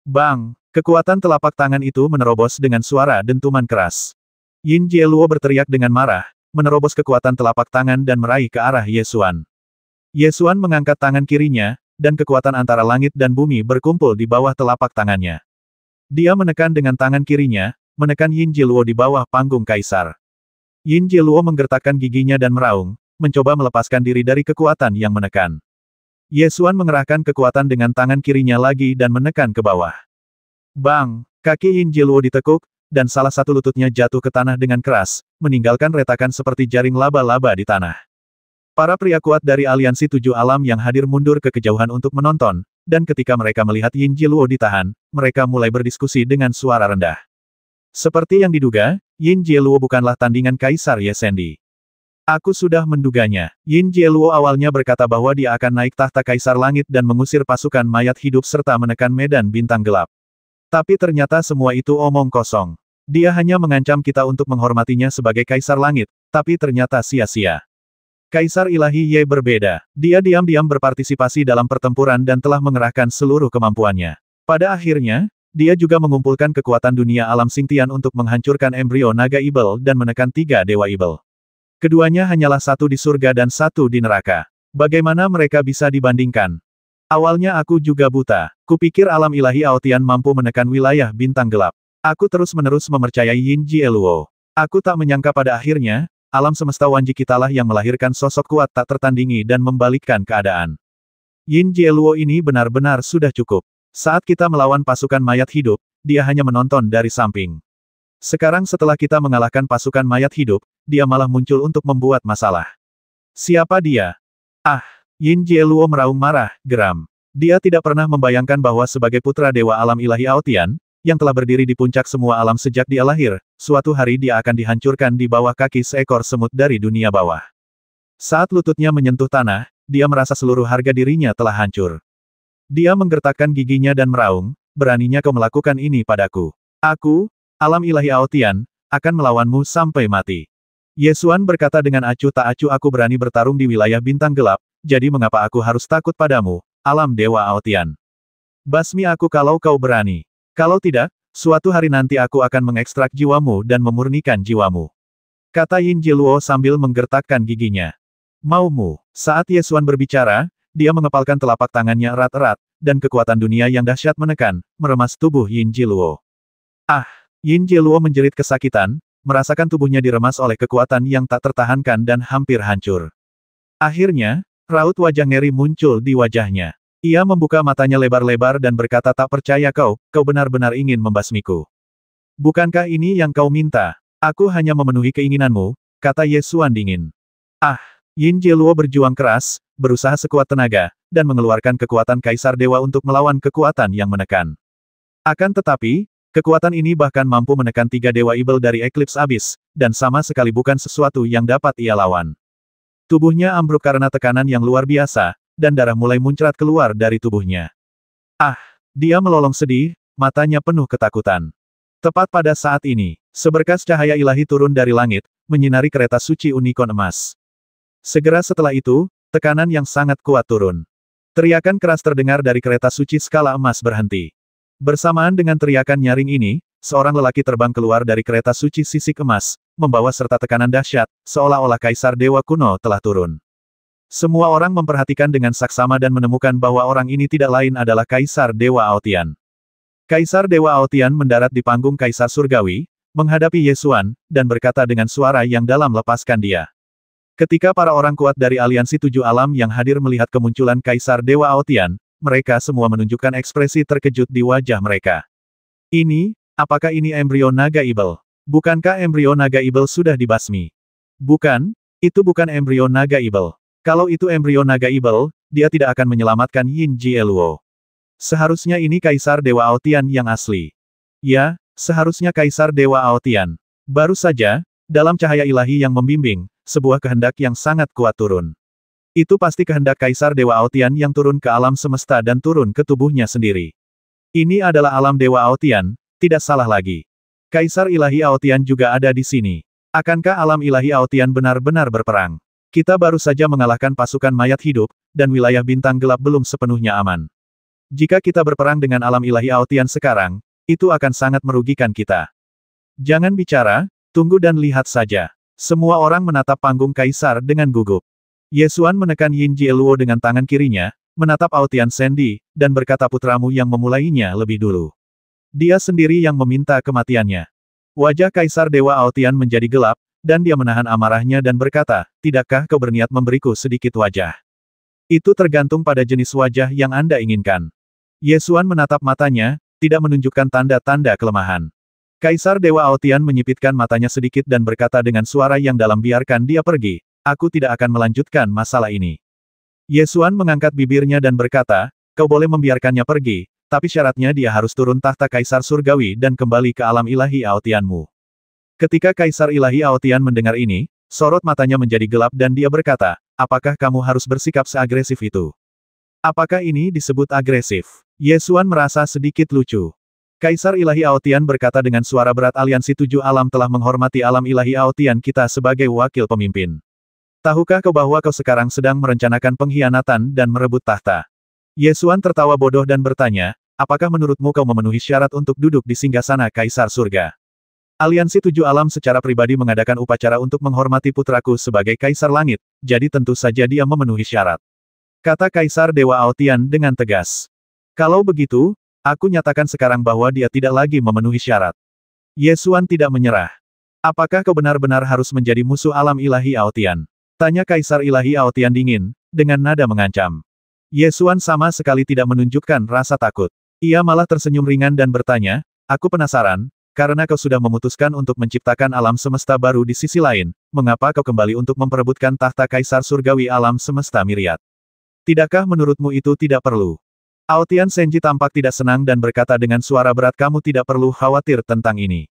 Bang! Kekuatan telapak tangan itu menerobos dengan suara dentuman keras. Yin Jiluo berteriak dengan marah, menerobos kekuatan telapak tangan dan meraih ke arah Ye Xuan. Ye Xuan mengangkat tangan kirinya, dan kekuatan antara langit dan bumi berkumpul di bawah telapak tangannya. Dia menekan dengan tangan kirinya, menekan Yin Jiluo di bawah panggung Kaisar. Yin Jiluo menggertakkan giginya dan meraung, mencoba melepaskan diri dari kekuatan yang menekan. Ye Xuan mengerahkan kekuatan dengan tangan kirinya lagi dan menekan ke bawah. Bang! Kaki Yin Jiluo ditekuk, dan salah satu lututnya jatuh ke tanah dengan keras, meninggalkan retakan seperti jaring laba-laba di tanah. Para pria kuat dari aliansi 7 alam yang hadir mundur ke kejauhan untuk menonton, dan ketika mereka melihat Yin Jiluo ditahan, mereka mulai berdiskusi dengan suara rendah. Seperti yang diduga, Yin Jiluo bukanlah tandingan Kaisar Ye Sendi. Aku sudah menduganya. Yin Jiluo awalnya berkata bahwa dia akan naik tahta Kaisar Langit dan mengusir pasukan mayat hidup serta menekan medan bintang gelap. Tapi ternyata semua itu omong kosong. Dia hanya mengancam kita untuk menghormatinya sebagai Kaisar Langit, tapi ternyata sia-sia. Kaisar Ilahi Ye berbeda. Dia diam-diam berpartisipasi dalam pertempuran dan telah mengerahkan seluruh kemampuannya. Pada akhirnya, dia juga mengumpulkan kekuatan dunia alam Xingtian untuk menghancurkan embrio naga Ibel dan menekan 3 dewa Ibel. Keduanya hanyalah satu di surga dan satu di neraka. Bagaimana mereka bisa dibandingkan? Awalnya aku juga buta. Kupikir alam ilahi Aotian mampu menekan wilayah bintang gelap. Aku terus-menerus mempercayai Yin Jiluo. Aku tak menyangka pada akhirnya, alam semesta Wanji kitalah yang melahirkan sosok kuat tak tertandingi dan membalikkan keadaan. Yin Jiluo ini benar-benar sudah cukup. Saat kita melawan pasukan mayat hidup, dia hanya menonton dari samping. Sekarang setelah kita mengalahkan pasukan mayat hidup, dia malah muncul untuk membuat masalah. Siapa dia? Ah! Yin Jiluo meraung marah, geram. Dia tidak pernah membayangkan bahwa sebagai putra dewa alam ilahi Aotian, yang telah berdiri di puncak semua alam sejak dia lahir, suatu hari dia akan dihancurkan di bawah kaki seekor semut dari dunia bawah. Saat lututnya menyentuh tanah, dia merasa seluruh harga dirinya telah hancur. Dia menggertakkan giginya dan meraung, beraninya kau melakukan ini padaku. Aku, alam ilahi Aotian, akan melawanmu sampai mati. Ye Xuan berkata dengan acuh tak acuh aku berani bertarung di wilayah bintang gelap, jadi mengapa aku harus takut padamu, alam dewa Aotian? Basmi aku kalau kau berani. Kalau tidak, suatu hari nanti aku akan mengekstrak jiwamu dan memurnikan jiwamu. Kata Yin Jiluo sambil menggertakkan giginya. Maumu. Saat Ye Xuan berbicara, dia mengepalkan telapak tangannya erat-erat, dan kekuatan dunia yang dahsyat menekan, meremas tubuh Yin Jiluo. Ah! Yin Jiluo menjerit kesakitan, merasakan tubuhnya diremas oleh kekuatan yang tak tertahankan dan hampir hancur. Akhirnya, raut wajah ngeri muncul di wajahnya. Ia membuka matanya lebar-lebar dan berkata, tak percaya kau benar-benar ingin membasmiku. Bukankah ini yang kau minta? Aku hanya memenuhi keinginanmu, kata Ye Xuan dingin. Ah! Yin Jiluo berjuang keras, berusaha sekuat tenaga, dan mengeluarkan kekuatan Kaisar Dewa untuk melawan kekuatan yang menekan. Akan tetapi, kekuatan ini bahkan mampu menekan 3 Dewa Ibel dari Eclipse Abyss, dan sama sekali bukan sesuatu yang dapat ia lawan. Tubuhnya ambruk karena tekanan yang luar biasa, dan darah mulai muncrat keluar dari tubuhnya. Ah! Dia melolong sedih, matanya penuh ketakutan. Tepat pada saat ini, seberkas cahaya ilahi turun dari langit, menyinari kereta suci unicorn emas. Segera setelah itu, tekanan yang sangat kuat turun. Teriakan keras terdengar dari kereta suci skala emas berhenti. Bersamaan dengan teriakan nyaring ini, seorang lelaki terbang keluar dari kereta suci sisik emas, membawa serta tekanan dahsyat, seolah-olah Kaisar Dewa kuno telah turun. Semua orang memperhatikan dengan saksama dan menemukan bahwa orang ini tidak lain adalah Kaisar Dewa Aotian. Kaisar Dewa Aotian mendarat di panggung Kaisar Surgawi, menghadapi Ye Xuan, dan berkata dengan suara yang dalam, lepaskan dia. Ketika para orang kuat dari aliansi 7 alam yang hadir melihat kemunculan Kaisar Dewa Aotian, mereka semua menunjukkan ekspresi terkejut di wajah mereka. Apakah ini embrio naga ibel? Bukankah embrio naga ibel sudah dibasmi? Bukan, itu bukan embrio naga ibel. Kalau itu embrio naga ibel, dia tidak akan menyelamatkan Yin Jiluo. Seharusnya ini Kaisar Dewa Aotian yang asli. Ya, seharusnya Kaisar Dewa Aotian. Baru saja, dalam cahaya ilahi yang membimbing, sebuah kehendak yang sangat kuat turun. Itu pasti kehendak Kaisar Dewa Aotian yang turun ke alam semesta dan turun ke tubuhnya sendiri. Ini adalah alam Dewa Aotian, tidak salah lagi. Kaisar ilahi Aotian juga ada di sini. Akankah alam ilahi Aotian benar-benar berperang? Kita baru saja mengalahkan pasukan mayat hidup, dan wilayah bintang gelap belum sepenuhnya aman. Jika kita berperang dengan alam ilahi Aotian sekarang, itu akan sangat merugikan kita. Jangan bicara, tunggu dan lihat saja. Semua orang menatap panggung Kaisar dengan gugup. Ye Xuan menekan Yin Jiluo dengan tangan kirinya, menatap Aotian Sandy, dan berkata putramu yang memulainya lebih dulu. Dia sendiri yang meminta kematiannya. Wajah Kaisar Dewa Aotian menjadi gelap, dan dia menahan amarahnya dan berkata, tidakkah kau berniat memberiku sedikit wajah? Itu tergantung pada jenis wajah yang Anda inginkan. Ye Xuan menatap matanya, tidak menunjukkan tanda-tanda kelemahan. Kaisar Dewa Aotian menyipitkan matanya sedikit dan berkata dengan suara yang dalam, biarkan dia pergi, aku tidak akan melanjutkan masalah ini. Ye Xuan mengangkat bibirnya dan berkata, kau boleh membiarkannya pergi, tapi syaratnya dia harus turun tahta Kaisar Surgawi dan kembali ke alam ilahi Aotianmu. Ketika Kaisar ilahi Aotian mendengar ini, sorot matanya menjadi gelap dan dia berkata, apakah kamu harus bersikap seagresif itu? Apakah ini disebut agresif? Ye Xuan merasa sedikit lucu. Kaisar ilahi Aotian berkata dengan suara berat, aliansi 7 alam telah menghormati alam ilahi Aotian kita sebagai wakil pemimpin. Tahukah kau bahwa kau sekarang sedang merencanakan pengkhianatan dan merebut tahta? Ye Xuan tertawa bodoh dan bertanya, apakah menurutmu kau memenuhi syarat untuk duduk di singgasana Kaisar Surga? Aliansi 7 alam secara pribadi mengadakan upacara untuk menghormati putraku sebagai Kaisar Langit, jadi tentu saja dia memenuhi syarat. Kata Kaisar Dewa Aotian dengan tegas. Kalau begitu, aku nyatakan sekarang bahwa dia tidak lagi memenuhi syarat. Ye Xuan tidak menyerah. Apakah kau benar-benar harus menjadi musuh alam ilahi Aotian? Tanya Kaisar ilahi Aotian dingin, dengan nada mengancam. Ye Xuan sama sekali tidak menunjukkan rasa takut. Ia malah tersenyum ringan dan bertanya, aku penasaran, karena kau sudah memutuskan untuk menciptakan alam semesta baru di sisi lain, mengapa kau kembali untuk memperebutkan tahta Kaisar Surgawi alam semesta Myriad? Tidakkah menurutmu itu tidak perlu? Aotian Senji tampak tidak senang dan berkata dengan suara berat, kamu tidak perlu khawatir tentang ini.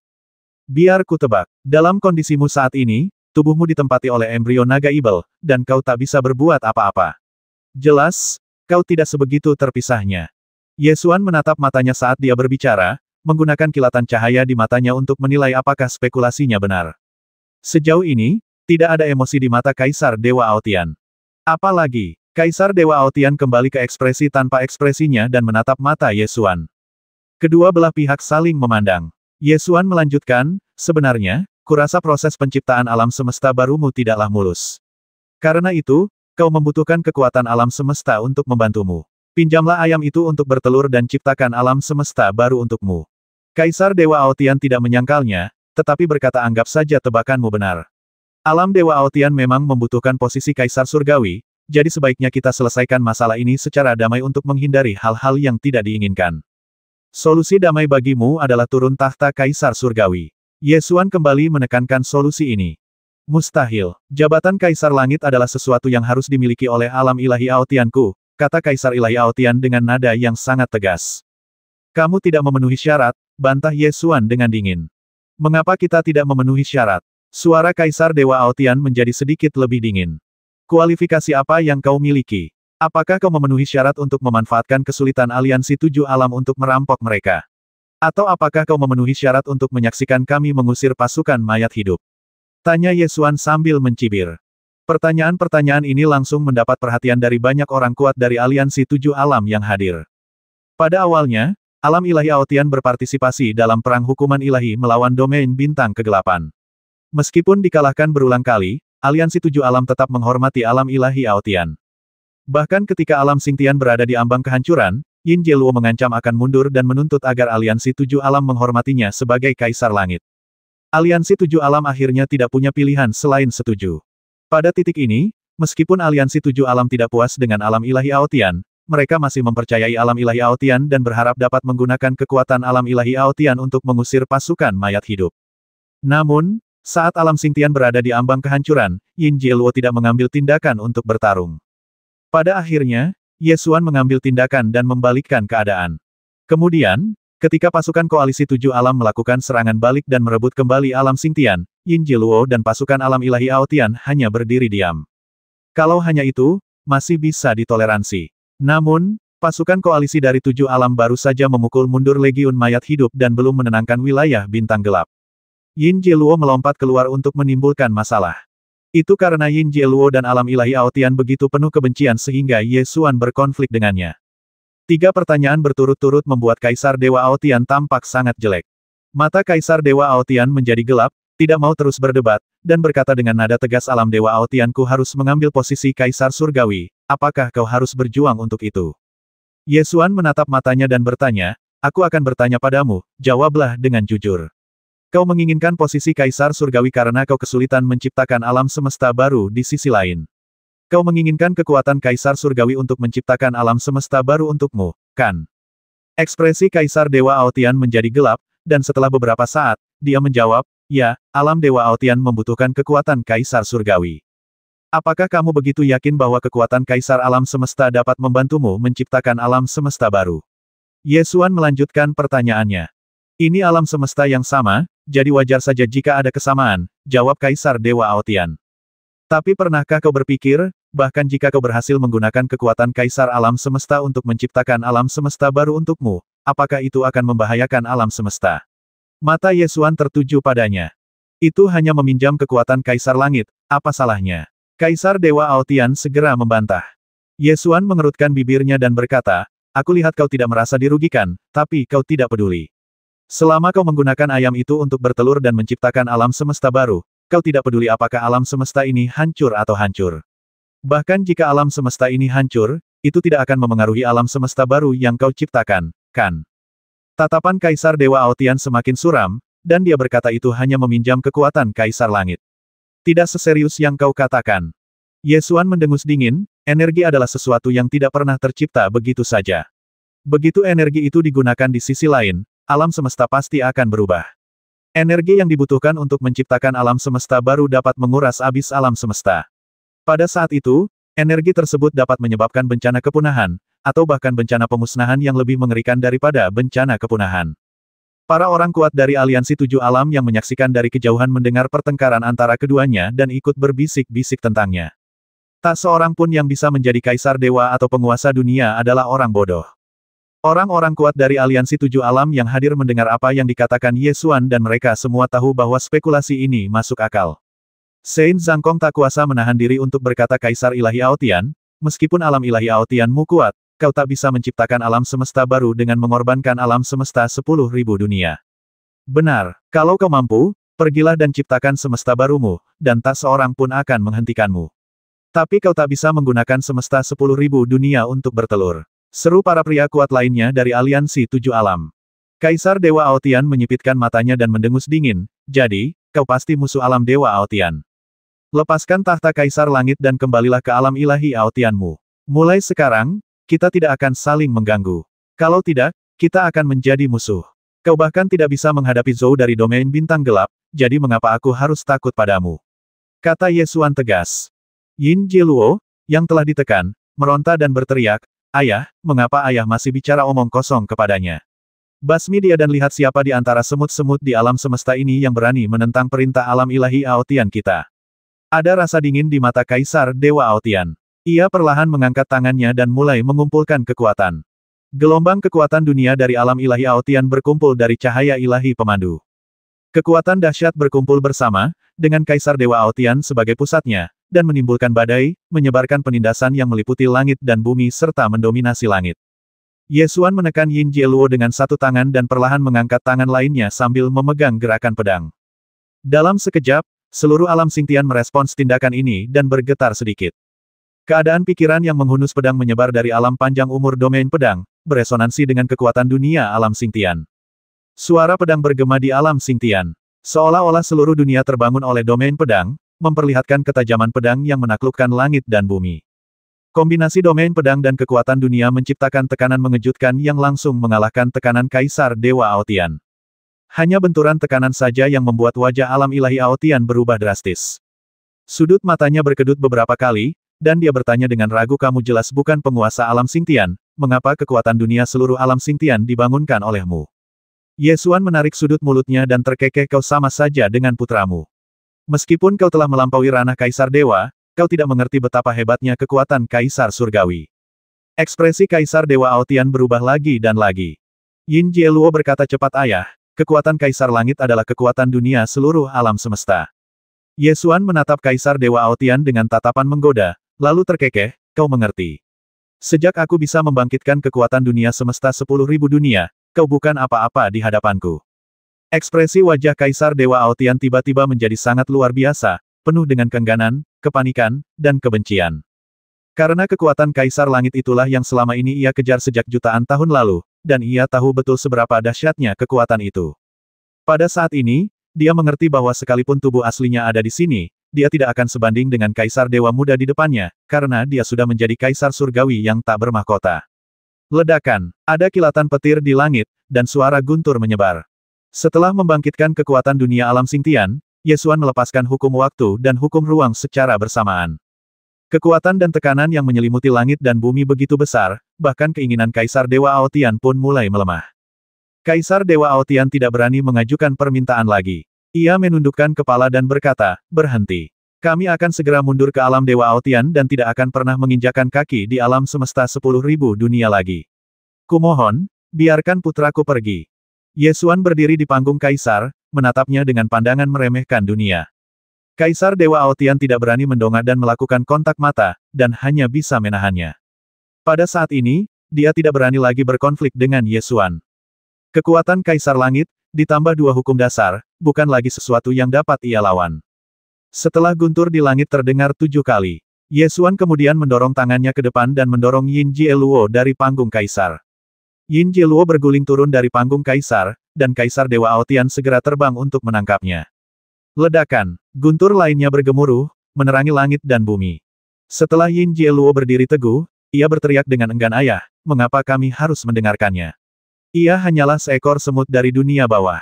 Biar ku tebak, dalam kondisimu saat ini, tubuhmu ditempati oleh embrio naga ibel, dan kau tak bisa berbuat apa-apa. Jelas, kau tidak sebegitu terpisahnya. Ye Xuan menatap matanya saat dia berbicara, menggunakan kilatan cahaya di matanya untuk menilai apakah spekulasinya benar. Sejauh ini, tidak ada emosi di mata Kaisar Dewa Aotian. Apalagi, Kaisar Dewa Aotian kembali ke ekspresi tanpa ekspresinya dan menatap mata Ye Xuan. Kedua belah pihak saling memandang. Ye Xuan melanjutkan, sebenarnya, kurasa proses penciptaan alam semesta barumu tidaklah mulus. Karena itu, kau membutuhkan kekuatan alam semesta untuk membantumu. Pinjamlah ayam itu untuk bertelur dan ciptakan alam semesta baru untukmu. Kaisar Dewa Aotian tidak menyangkalnya, tetapi berkata anggap saja tebakanmu benar. Alam Dewa Aotian memang membutuhkan posisi Kaisar Surgawi, jadi sebaiknya kita selesaikan masalah ini secara damai untuk menghindari hal-hal yang tidak diinginkan. Solusi damai bagimu adalah turun tahta Kaisar Surgawi. Ye Xuan kembali menekankan solusi ini. Mustahil. Jabatan Kaisar Langit adalah sesuatu yang harus dimiliki oleh alam ilahi Aotianku, kata Kaisar Ilahi Aotian dengan nada yang sangat tegas. Kamu tidak memenuhi syarat, bantah Ye Xuan dengan dingin. Mengapa kita tidak memenuhi syarat? Suara Kaisar Dewa Aotian menjadi sedikit lebih dingin. Kualifikasi apa yang kau miliki? Apakah kau memenuhi syarat untuk memanfaatkan kesulitan aliansi 7 alam untuk merampok mereka? Atau apakah kau memenuhi syarat untuk menyaksikan kami mengusir pasukan mayat hidup? Tanya Ye Xuan sambil mencibir. Pertanyaan-pertanyaan ini langsung mendapat perhatian dari banyak orang kuat dari aliansi 7 alam yang hadir. Pada awalnya, alam ilahi Aotian berpartisipasi dalam perang hukuman ilahi melawan domain bintang kegelapan. Meskipun dikalahkan berulang kali, aliansi 7 alam tetap menghormati alam ilahi Aotian. Bahkan ketika alam Xingtian berada di ambang kehancuran, Yin Jieluo mengancam akan mundur dan menuntut agar aliansi 7 alam menghormatinya sebagai Kaisar Langit. Aliansi 7 alam akhirnya tidak punya pilihan selain setuju. Pada titik ini, meskipun aliansi 7 alam tidak puas dengan alam ilahi Aotian, mereka masih mempercayai alam ilahi Aotian dan berharap dapat menggunakan kekuatan alam ilahi Aotian untuk mengusir pasukan mayat hidup. Namun, saat alam Xingtian berada di ambang kehancuran, Yin Jieluo tidak mengambil tindakan untuk bertarung. Pada akhirnya, Ye Xuan mengambil tindakan dan membalikkan keadaan. Kemudian, ketika pasukan koalisi 7 alam melakukan serangan balik dan merebut kembali alam Xingtian, Yin Jieluo dan pasukan alam ilahi Aotian hanya berdiri diam. Kalau hanya itu, masih bisa ditoleransi. Namun, pasukan koalisi dari 7 alam baru saja memukul mundur legiun mayat hidup dan belum menenangkan wilayah bintang gelap. Yin Jieluo melompat keluar untuk menimbulkan masalah. Itu karena Yin Jieluo dan alam ilahi Aotian begitu penuh kebencian sehingga Ye Xuan berkonflik dengannya. 3 pertanyaan berturut-turut membuat Kaisar Dewa Aotian tampak sangat jelek. Mata Kaisar Dewa Aotian menjadi gelap, tidak mau terus berdebat, dan berkata dengan nada tegas alam Dewa Aotianku harus mengambil posisi Kaisar Surgawi, apakah kau harus berjuang untuk itu? Ye Xuan menatap matanya dan bertanya, aku akan bertanya padamu, jawablah dengan jujur. Kau menginginkan posisi Kaisar Surgawi karena kau kesulitan menciptakan alam semesta baru di sisi lain. Kau menginginkan kekuatan Kaisar Surgawi untuk menciptakan alam semesta baru untukmu, kan? Ekspresi Kaisar Dewa Aotian menjadi gelap, dan setelah beberapa saat, dia menjawab, ya, alam Dewa Aotian membutuhkan kekuatan Kaisar Surgawi. Apakah kamu begitu yakin bahwa kekuatan Kaisar Alam Semesta dapat membantumu menciptakan alam semesta baru? Ye Xuan melanjutkan pertanyaannya. Ini alam semesta yang sama, jadi wajar saja jika ada kesamaan, jawab Kaisar Dewa Aotian. Tapi pernahkah kau berpikir, bahkan jika kau berhasil menggunakan kekuatan Kaisar Alam Semesta untuk menciptakan alam semesta baru untukmu, apakah itu akan membahayakan alam semesta? Mata Ye Xuan tertuju padanya. Itu hanya meminjam kekuatan Kaisar Langit, apa salahnya? Kaisar Dewa Aotian segera membantah. Ye Xuan mengerutkan bibirnya dan berkata, aku lihat kau tidak merasa dirugikan, tapi kau tidak peduli. Selama kau menggunakan ayam itu untuk bertelur dan menciptakan alam semesta baru, kau tidak peduli apakah alam semesta ini hancur atau hancur. Bahkan jika alam semesta ini hancur, itu tidak akan memengaruhi alam semesta baru yang kau ciptakan, kan? Tatapan Kaisar Dewa Aotian semakin suram, dan dia berkata itu hanya meminjam kekuatan Kaisar Langit. Tidak seserius yang kau katakan. Ye Xuan mendengus dingin, energi adalah sesuatu yang tidak pernah tercipta begitu saja. Begitu energi itu digunakan di sisi lain, alam semesta pasti akan berubah. Energi yang dibutuhkan untuk menciptakan alam semesta baru dapat menguras habis alam semesta. Pada saat itu, energi tersebut dapat menyebabkan bencana kepunahan, atau bahkan bencana pemusnahan yang lebih mengerikan daripada bencana kepunahan. Para orang kuat dari aliansi 7 alam yang menyaksikan dari kejauhan mendengar pertengkaran antara keduanya dan ikut berbisik-bisik tentangnya. Tak seorang pun yang bisa menjadi kaisar dewa atau penguasa dunia adalah orang bodoh. Orang-orang kuat dari aliansi 7 alam yang hadir mendengar apa yang dikatakan Ye Xuan dan mereka semua tahu bahwa spekulasi ini masuk akal. Saint Zhangkong tak kuasa menahan diri untuk berkata Kaisar Ilahi Aotian, meskipun alam Ilahi Aotianmu kuat, kau tak bisa menciptakan alam semesta baru dengan mengorbankan alam semesta 10.000 dunia. Benar, kalau kau mampu, Pergilah dan ciptakan semesta barumu, dan tak seorang pun akan menghentikanmu. Tapi kau tak bisa menggunakan semesta 10.000 dunia untuk bertelur. Seru para pria kuat lainnya dari aliansi 7 alam. Kaisar Dewa Aotian menyipitkan matanya dan mendengus dingin, jadi, kau pasti musuh alam Dewa Aotian. Lepaskan tahta Kaisar Langit dan kembalilah ke alam ilahi Aotianmu. Mulai sekarang, kita tidak akan saling mengganggu. Kalau tidak, kita akan menjadi musuh. Kau bahkan tidak bisa menghadapi Zhou dari domain bintang gelap, jadi mengapa aku harus takut padamu? Kata Ye Xuan tegas. Yin Jieluo, yang telah ditekan, meronta dan berteriak, "Ayah, mengapa ayah masih bicara omong kosong kepadanya? Basmi dia dan lihat siapa di antara semut-semut di alam semesta ini yang berani menentang perintah alam ilahi Aotian kita." Ada rasa dingin di mata Kaisar Dewa Aotian. Ia perlahan mengangkat tangannya dan mulai mengumpulkan kekuatan. Gelombang kekuatan dunia dari alam ilahi Aotian berkumpul dari cahaya ilahi pemandu. Kekuatan dahsyat berkumpul bersama, dengan Kaisar Dewa Aotian sebagai pusatnya, dan menimbulkan badai, menyebarkan penindasan yang meliputi langit dan bumi serta mendominasi langit. Ye Xuan menekan Yin Jieluo dengan satu tangan dan perlahan mengangkat tangan lainnya sambil memegang gerakan pedang. Dalam sekejap, seluruh alam Xingtian merespons tindakan ini dan bergetar sedikit. Keadaan pikiran yang menghunus pedang menyebar dari alam panjang umur domain pedang, beresonansi dengan kekuatan dunia alam Xingtian. Suara pedang bergema di alam Xingtian. Seolah-olah seluruh dunia terbangun oleh domain pedang, memperlihatkan ketajaman pedang yang menaklukkan langit dan bumi. Kombinasi domain pedang dan kekuatan dunia menciptakan tekanan mengejutkan yang langsung mengalahkan tekanan Kaisar Dewa Aotian. Hanya benturan tekanan saja yang membuat wajah alam ilahi Aotian berubah drastis. Sudut matanya berkedut beberapa kali, dan dia bertanya dengan ragu, "Kamu jelas bukan penguasa alam Xingtian, mengapa kekuatan dunia seluruh alam Xingtian dibangunkan olehmu?" Ye Xuan menarik sudut mulutnya dan terkekeh, "Kau sama saja dengan putramu. Meskipun kau telah melampaui ranah Kaisar Dewa, kau tidak mengerti betapa hebatnya kekuatan Kaisar Surgawi." Ekspresi Kaisar Dewa Aotian berubah lagi dan lagi. Yin Jieluo berkata cepat, "Ayah, kekuatan Kaisar Langit adalah kekuatan dunia seluruh alam semesta." Ye Xuan menatap Kaisar Dewa Aotian dengan tatapan menggoda, lalu terkekeh, "Kau mengerti. Sejak aku bisa membangkitkan kekuatan dunia semesta 10.000 dunia, kau bukan apa-apa di hadapanku." Ekspresi wajah Kaisar Dewa Aotian tiba-tiba menjadi sangat luar biasa, penuh dengan keengganan, kepanikan, dan kebencian. Karena kekuatan Kaisar Langit itulah yang selama ini ia kejar sejak jutaan tahun lalu, dan ia tahu betul seberapa dahsyatnya kekuatan itu. Pada saat ini, dia mengerti bahwa sekalipun tubuh aslinya ada di sini, dia tidak akan sebanding dengan Kaisar Dewa Muda di depannya, karena dia sudah menjadi Kaisar Surgawi yang tak bermahkota. Ledakan, ada kilatan petir di langit, dan suara guntur menyebar. Setelah membangkitkan kekuatan dunia alam Xingtian, Ye Xuan melepaskan hukum waktu dan hukum ruang secara bersamaan. Kekuatan dan tekanan yang menyelimuti langit dan bumi begitu besar, bahkan keinginan Kaisar Dewa Aotian pun mulai melemah. Kaisar Dewa Aotian tidak berani mengajukan permintaan lagi. Ia menundukkan kepala dan berkata, "Berhenti. Kami akan segera mundur ke alam Dewa Aotian dan tidak akan pernah menginjakan kaki di alam semesta 10.000 dunia lagi. Kumohon, biarkan putraku pergi." Ye Xuan berdiri di panggung Kaisar, menatapnya dengan pandangan meremehkan dunia. Kaisar Dewa Aotian tidak berani mendongak dan melakukan kontak mata, dan hanya bisa menahannya. Pada saat ini, dia tidak berani lagi berkonflik dengan Ye Xuan. Kekuatan Kaisar Langit, ditambah dua hukum dasar, bukan lagi sesuatu yang dapat ia lawan. Setelah guntur di langit terdengar 7 kali, Ye Xuan kemudian mendorong tangannya ke depan dan mendorong Yin Jieluo dari panggung Kaisar. Yin Jieluo berguling turun dari panggung Kaisar, dan Kaisar Dewa Aotian segera terbang untuk menangkapnya. Ledakan, guntur lainnya bergemuruh, menerangi langit dan bumi. Setelah Yin Jieluo berdiri teguh, ia berteriak dengan enggan, "Ayah, mengapa kami harus mendengarkannya? Ia hanyalah seekor semut dari dunia bawah."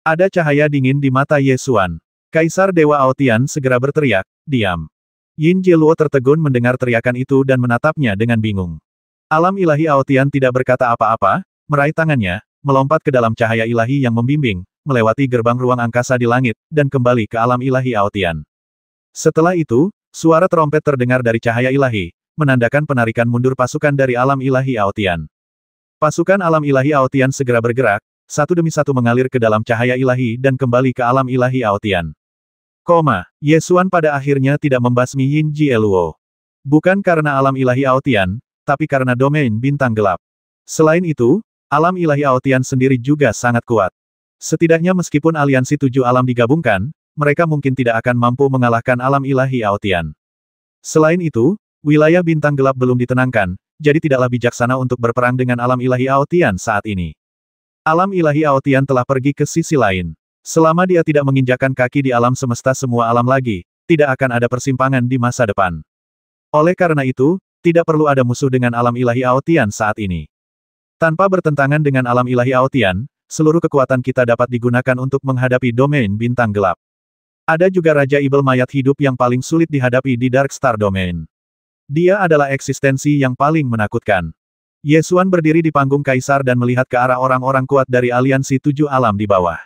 Ada cahaya dingin di mata Ye Xuan. Kaisar Dewa Aotian segera berteriak, "Diam." Yin Jieluo tertegun mendengar teriakan itu dan menatapnya dengan bingung. Alam ilahi Aotian tidak berkata apa-apa, meraih tangannya, melompat ke dalam cahaya ilahi yang membimbing, melewati gerbang ruang angkasa di langit, dan kembali ke alam ilahi Aotian. Setelah itu, suara trompet terdengar dari cahaya ilahi, menandakan penarikan mundur pasukan dari alam ilahi Aotian. Pasukan alam ilahi Aotian segera bergerak, satu demi satu mengalir ke dalam cahaya ilahi dan kembali ke alam ilahi Aotian. Ye Xuan pada akhirnya tidak membasmi Yin Jieluo. Bukan karena alam ilahi Aotian, tapi karena domain bintang gelap. Selain itu, alam ilahi Aotian sendiri juga sangat kuat. Setidaknya meskipun aliansi 7 alam digabungkan, mereka mungkin tidak akan mampu mengalahkan alam ilahi Aotian. Selain itu, wilayah bintang gelap belum ditenangkan, jadi tidaklah bijaksana untuk berperang dengan alam ilahi Aotian saat ini. Alam ilahi Aotian telah pergi ke sisi lain. Selama dia tidak menginjakkan kaki di alam semesta semua alam lagi, tidak akan ada persimpangan di masa depan. Oleh karena itu, tidak perlu ada musuh dengan alam ilahi Aotian saat ini. Tanpa bertentangan dengan alam ilahi Aotian, seluruh kekuatan kita dapat digunakan untuk menghadapi domain bintang gelap. Ada juga Raja Ibel mayat hidup yang paling sulit dihadapi di Dark Star Domain. Dia adalah eksistensi yang paling menakutkan. Yesuan berdiri di panggung kaisar dan melihat ke arah orang-orang kuat dari aliansi 7 alam di bawah.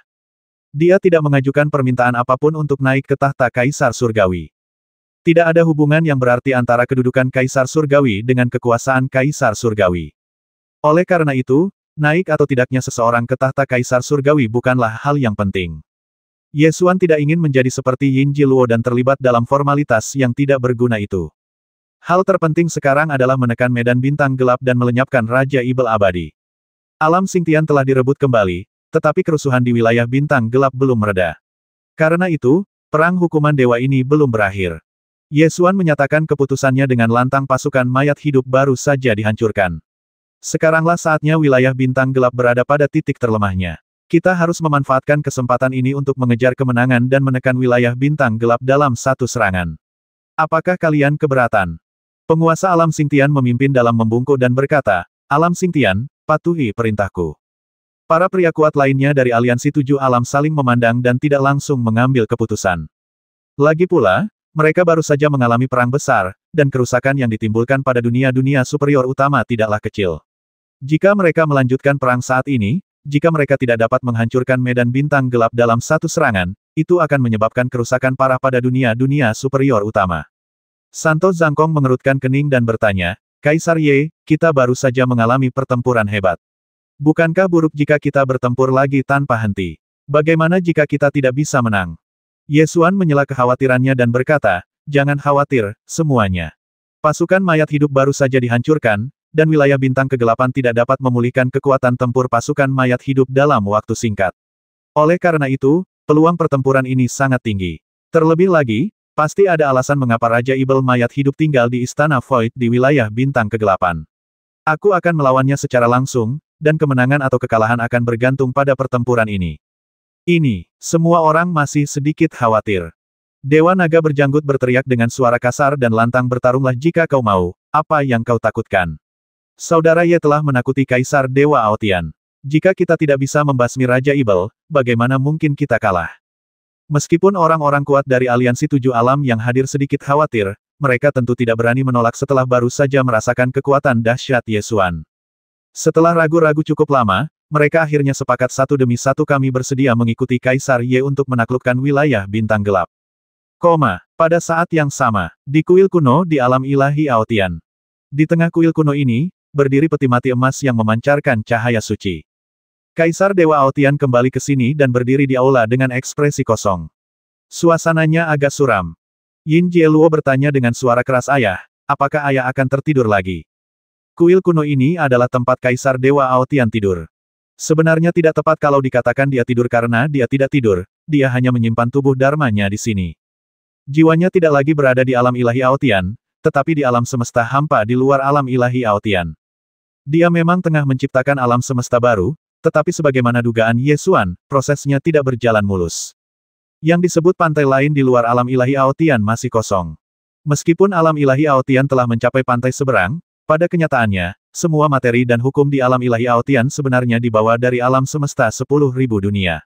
Dia tidak mengajukan permintaan apapun untuk naik ke tahta kaisar surgawi. Tidak ada hubungan yang berarti antara kedudukan kaisar surgawi dengan kekuasaan kaisar surgawi. Oleh karena itu, naik atau tidaknya seseorang ke tahta kaisar surgawi bukanlah hal yang penting. Yesuan tidak ingin menjadi seperti Yin Jiluo dan terlibat dalam formalitas yang tidak berguna itu. Hal terpenting sekarang adalah menekan medan bintang gelap dan melenyapkan Raja Ibel abadi. Alam Xingtian telah direbut kembali, tetapi kerusuhan di wilayah bintang gelap belum mereda. Karena itu, perang hukuman dewa ini belum berakhir. Yesuan menyatakan keputusannya dengan lantang pasukan mayat hidup baru saja dihancurkan. Sekaranglah saatnya wilayah bintang gelap berada pada titik terlemahnya. Kita harus memanfaatkan kesempatan ini untuk mengejar kemenangan dan menekan wilayah bintang gelap dalam satu serangan. Apakah kalian keberatan? Penguasa alam Xingtian memimpin dalam membungkuk dan berkata, Alam Xingtian, patuhi perintahku. Para pria kuat lainnya dari aliansi 7 alam saling memandang dan tidak langsung mengambil keputusan. Lagi pula, mereka baru saja mengalami perang besar, dan kerusakan yang ditimbulkan pada dunia-dunia superior utama tidaklah kecil. Jika mereka melanjutkan perang saat ini, jika mereka tidak dapat menghancurkan medan bintang gelap dalam satu serangan, itu akan menyebabkan kerusakan parah pada dunia-dunia superior utama. Santo Zhangkong mengerutkan kening dan bertanya, Kaisar Ye, kita baru saja mengalami pertempuran hebat. Bukankah buruk jika kita bertempur lagi tanpa henti? Bagaimana jika kita tidak bisa menang? Yesuan menyela kekhawatirannya dan berkata, jangan khawatir, semuanya. Pasukan mayat hidup baru saja dihancurkan, dan wilayah bintang kegelapan tidak dapat memulihkan kekuatan tempur pasukan mayat hidup dalam waktu singkat. Oleh karena itu, peluang pertempuran ini sangat tinggi. Terlebih lagi, pasti ada alasan mengapa Raja Ibel mayat hidup tinggal di Istana Void di wilayah bintang kegelapan. Aku akan melawannya secara langsung, dan kemenangan atau kekalahan akan bergantung pada pertempuran ini. Semua orang masih sedikit khawatir. Dewa Naga berjanggut berteriak dengan suara kasar dan lantang, bertarunglah jika kau mau, apa yang kau takutkan? Saudara Ye telah menakuti Kaisar Dewa Aotian. Jika kita tidak bisa membasmi Raja Ibel, bagaimana mungkin kita kalah? Meskipun orang-orang kuat dari aliansi 7 alam yang hadir sedikit khawatir, mereka tentu tidak berani menolak setelah baru saja merasakan kekuatan dahsyat Yesuan. Setelah ragu-ragu cukup lama, mereka akhirnya sepakat satu demi satu, kami bersedia mengikuti Kaisar Ye untuk menaklukkan wilayah bintang gelap. Pada saat yang sama, di kuil kuno di alam ilahi Aotian. Di tengah kuil kuno ini, berdiri peti mati emas yang memancarkan cahaya suci. Kaisar Dewa Aotian kembali ke sini dan berdiri di aula dengan ekspresi kosong. Suasananya agak suram. Yin Jieluo bertanya dengan suara keras, ayah, apakah ayah akan tertidur lagi? Kuil kuno ini adalah tempat Kaisar Dewa Aotian tidur. Sebenarnya tidak tepat kalau dikatakan dia tidur karena dia tidak tidur, dia hanya menyimpan tubuh dharmanya di sini. Jiwanya tidak lagi berada di alam ilahi Aotian, tetapi di alam semesta hampa di luar alam ilahi Aotian. Dia memang tengah menciptakan alam semesta baru, tetapi sebagaimana dugaan Yesuan, prosesnya tidak berjalan mulus. Yang disebut pantai lain di luar alam ilahi Aotian masih kosong. Meskipun alam ilahi Aotian telah mencapai pantai seberang, pada kenyataannya, semua materi dan hukum di alam ilahi Aotian sebenarnya dibawa dari alam semesta 10.000 dunia.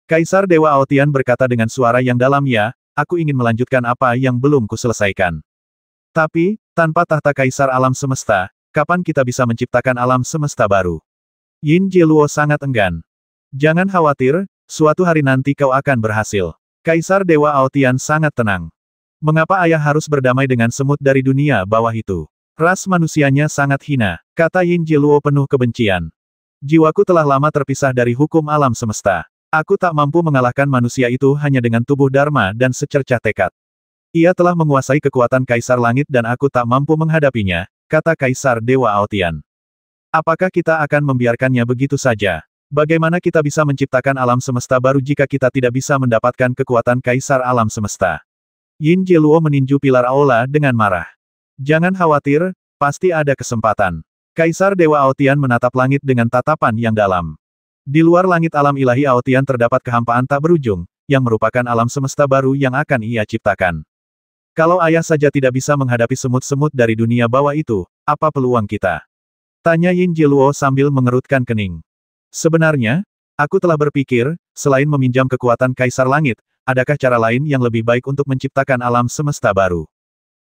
Kaisar Dewa Aotian berkata dengan suara yang dalam, ya, aku ingin melanjutkan apa yang belum kuselesaikan. Tapi, tanpa tahta Kaisar alam semesta, kapan kita bisa menciptakan alam semesta baru? Yin Jieluo sangat enggan. Jangan khawatir, suatu hari nanti kau akan berhasil. Kaisar Dewa Aotian sangat tenang. Mengapa ayah harus berdamai dengan semut dari dunia bawah itu? Ras manusianya sangat hina, kata Yin Jieluo penuh kebencian. Jiwaku telah lama terpisah dari hukum alam semesta. Aku tak mampu mengalahkan manusia itu hanya dengan tubuh dharma dan secercah tekad. Ia telah menguasai kekuatan Kaisar Langit dan aku tak mampu menghadapinya, kata Kaisar Dewa Aotian. Apakah kita akan membiarkannya begitu saja? Bagaimana kita bisa menciptakan alam semesta baru jika kita tidak bisa mendapatkan kekuatan kaisar alam semesta? Yin Jieluo meninju pilar aula dengan marah. Jangan khawatir, pasti ada kesempatan. Kaisar Dewa Aotian menatap langit dengan tatapan yang dalam. Di luar langit alam ilahi Aotian terdapat kehampaan tak berujung, yang merupakan alam semesta baru yang akan ia ciptakan. Kalau ayah saja tidak bisa menghadapi semut-semut dari dunia bawah itu, apa peluang kita? Tanya Yin Jieluo sambil mengerutkan kening. Sebenarnya, aku telah berpikir, selain meminjam kekuatan Kaisar Langit, adakah cara lain yang lebih baik untuk menciptakan alam semesta baru?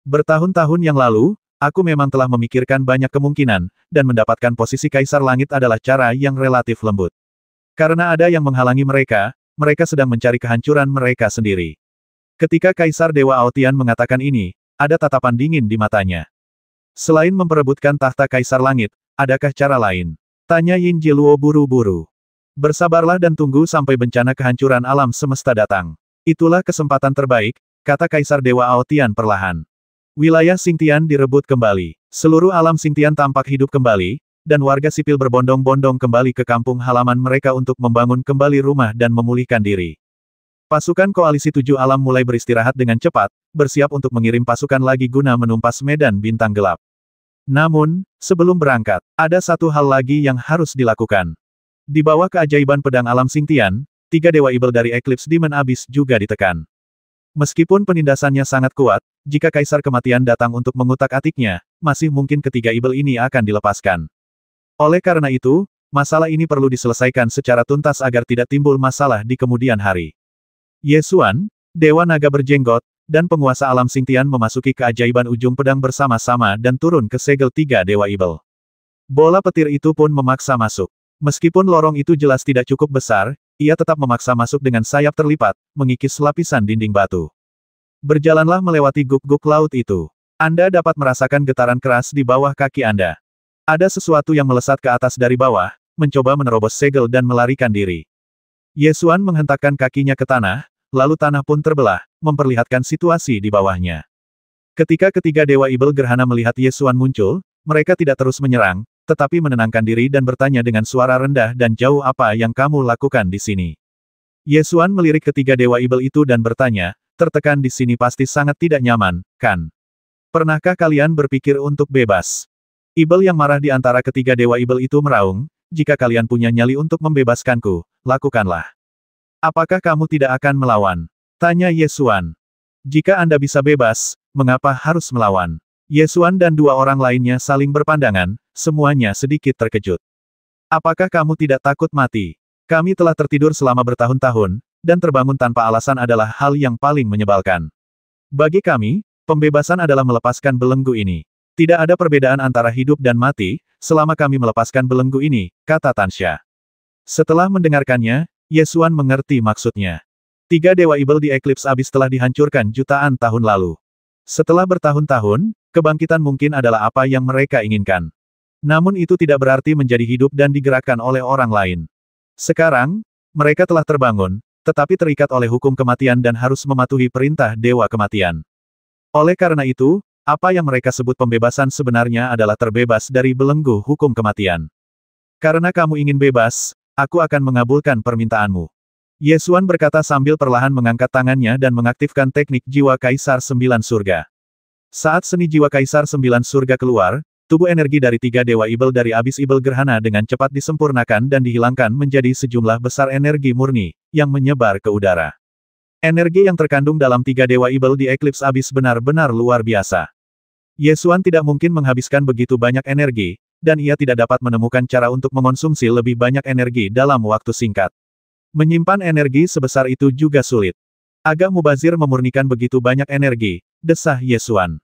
Bertahun-tahun yang lalu, aku memang telah memikirkan banyak kemungkinan, dan mendapatkan posisi Kaisar Langit adalah cara yang relatif lembut. Karena ada yang menghalangi mereka, mereka sedang mencari kehancuran mereka sendiri. Ketika Kaisar Dewa Aotian mengatakan ini, ada tatapan dingin di matanya. Selain memperebutkan tahta Kaisar Langit, adakah cara lain? Tanya Yin Jieluo buru-buru. Bersabarlah dan tunggu sampai bencana kehancuran alam semesta datang. Itulah kesempatan terbaik, kata Kaisar Dewa Aotian perlahan. Wilayah Xingtian direbut kembali. Seluruh alam Xingtian tampak hidup kembali, dan warga sipil berbondong-bondong kembali ke kampung halaman mereka untuk membangun kembali rumah dan memulihkan diri. Pasukan koalisi 7 alam mulai beristirahat dengan cepat, bersiap untuk mengirim pasukan lagi guna menumpas medan bintang gelap. Namun, sebelum berangkat, ada satu hal lagi yang harus dilakukan. Di bawah keajaiban pedang alam Xingtian, 3 dewa ibel dari Eclipse Demon Abyss juga ditekan. Meskipun penindasannya sangat kuat, jika Kaisar Kematian datang untuk mengutak-atiknya, masih mungkin ketiga ibel ini akan dilepaskan. Oleh karena itu, masalah ini perlu diselesaikan secara tuntas agar tidak timbul masalah di kemudian hari. Ye Xuan, Dewa Naga Berjenggot, dan penguasa alam Xingtian memasuki keajaiban ujung pedang bersama-sama dan turun ke segel 3 dewa ibel. Bola petir itu pun memaksa masuk. Meskipun lorong itu jelas tidak cukup besar, ia tetap memaksa masuk dengan sayap terlipat, mengikis lapisan dinding batu. Berjalanlah melewati guk-guk laut itu. Anda dapat merasakan getaran keras di bawah kaki Anda. Ada sesuatu yang melesat ke atas dari bawah, mencoba menerobos segel dan melarikan diri. Ye Xuan menghentakkan kakinya ke tanah, lalu tanah pun terbelah, memperlihatkan situasi di bawahnya. Ketika ketiga dewa ibel gerhana melihat Ye Xuan muncul, mereka tidak terus menyerang, tetapi menenangkan diri dan bertanya dengan suara rendah dan jauh, apa yang kamu lakukan di sini? Ye Xuan melirik ketiga dewa ibel itu dan bertanya, tertekan di sini pasti sangat tidak nyaman, kan? Pernahkah kalian berpikir untuk bebas? Ibel yang marah di antara ketiga dewa ibel itu meraung, jika kalian punya nyali untuk membebaskanku, lakukanlah. Apakah kamu tidak akan melawan? Tanya Ye Xuan. Jika Anda bisa bebas, mengapa harus melawan? Ye Xuan dan 2 orang lainnya saling berpandangan, semuanya sedikit terkejut. Apakah kamu tidak takut mati? Kami telah tertidur selama bertahun-tahun, dan terbangun tanpa alasan adalah hal yang paling menyebalkan. Bagi kami, pembebasan adalah melepaskan belenggu ini. Tidak ada perbedaan antara hidup dan mati, selama kami melepaskan belenggu ini, kata Tansha. Setelah mendengarkannya, Ye Xuan mengerti maksudnya. 3 dewa ibel di Eclipse Abyss telah dihancurkan jutaan tahun lalu. Setelah bertahun-tahun, kebangkitan mungkin adalah apa yang mereka inginkan. Namun itu tidak berarti menjadi hidup dan digerakkan oleh orang lain. Sekarang, mereka telah terbangun, tetapi terikat oleh hukum kematian dan harus mematuhi perintah Dewa Kematian. Oleh karena itu, apa yang mereka sebut pembebasan sebenarnya adalah terbebas dari belenggu hukum kematian. Karena kamu ingin bebas, aku akan mengabulkan permintaanmu. Ye Xuan berkata sambil perlahan mengangkat tangannya dan mengaktifkan teknik jiwa Kaisar 9 Surga. Saat seni jiwa Kaisar 9 Surga keluar, tubuh energi dari 3 dewa ibel dari Abyss Ibel Gerhana dengan cepat disempurnakan dan dihilangkan menjadi sejumlah besar energi murni, yang menyebar ke udara. Energi yang terkandung dalam 3 dewa ibel di Eclipse Abyss benar-benar luar biasa. Ye Xuan tidak mungkin menghabiskan begitu banyak energi, dan ia tidak dapat menemukan cara untuk mengonsumsi lebih banyak energi dalam waktu singkat. Menyimpan energi sebesar itu juga sulit. Agak mubazir memurnikan begitu banyak energi, desah Ye Xuan.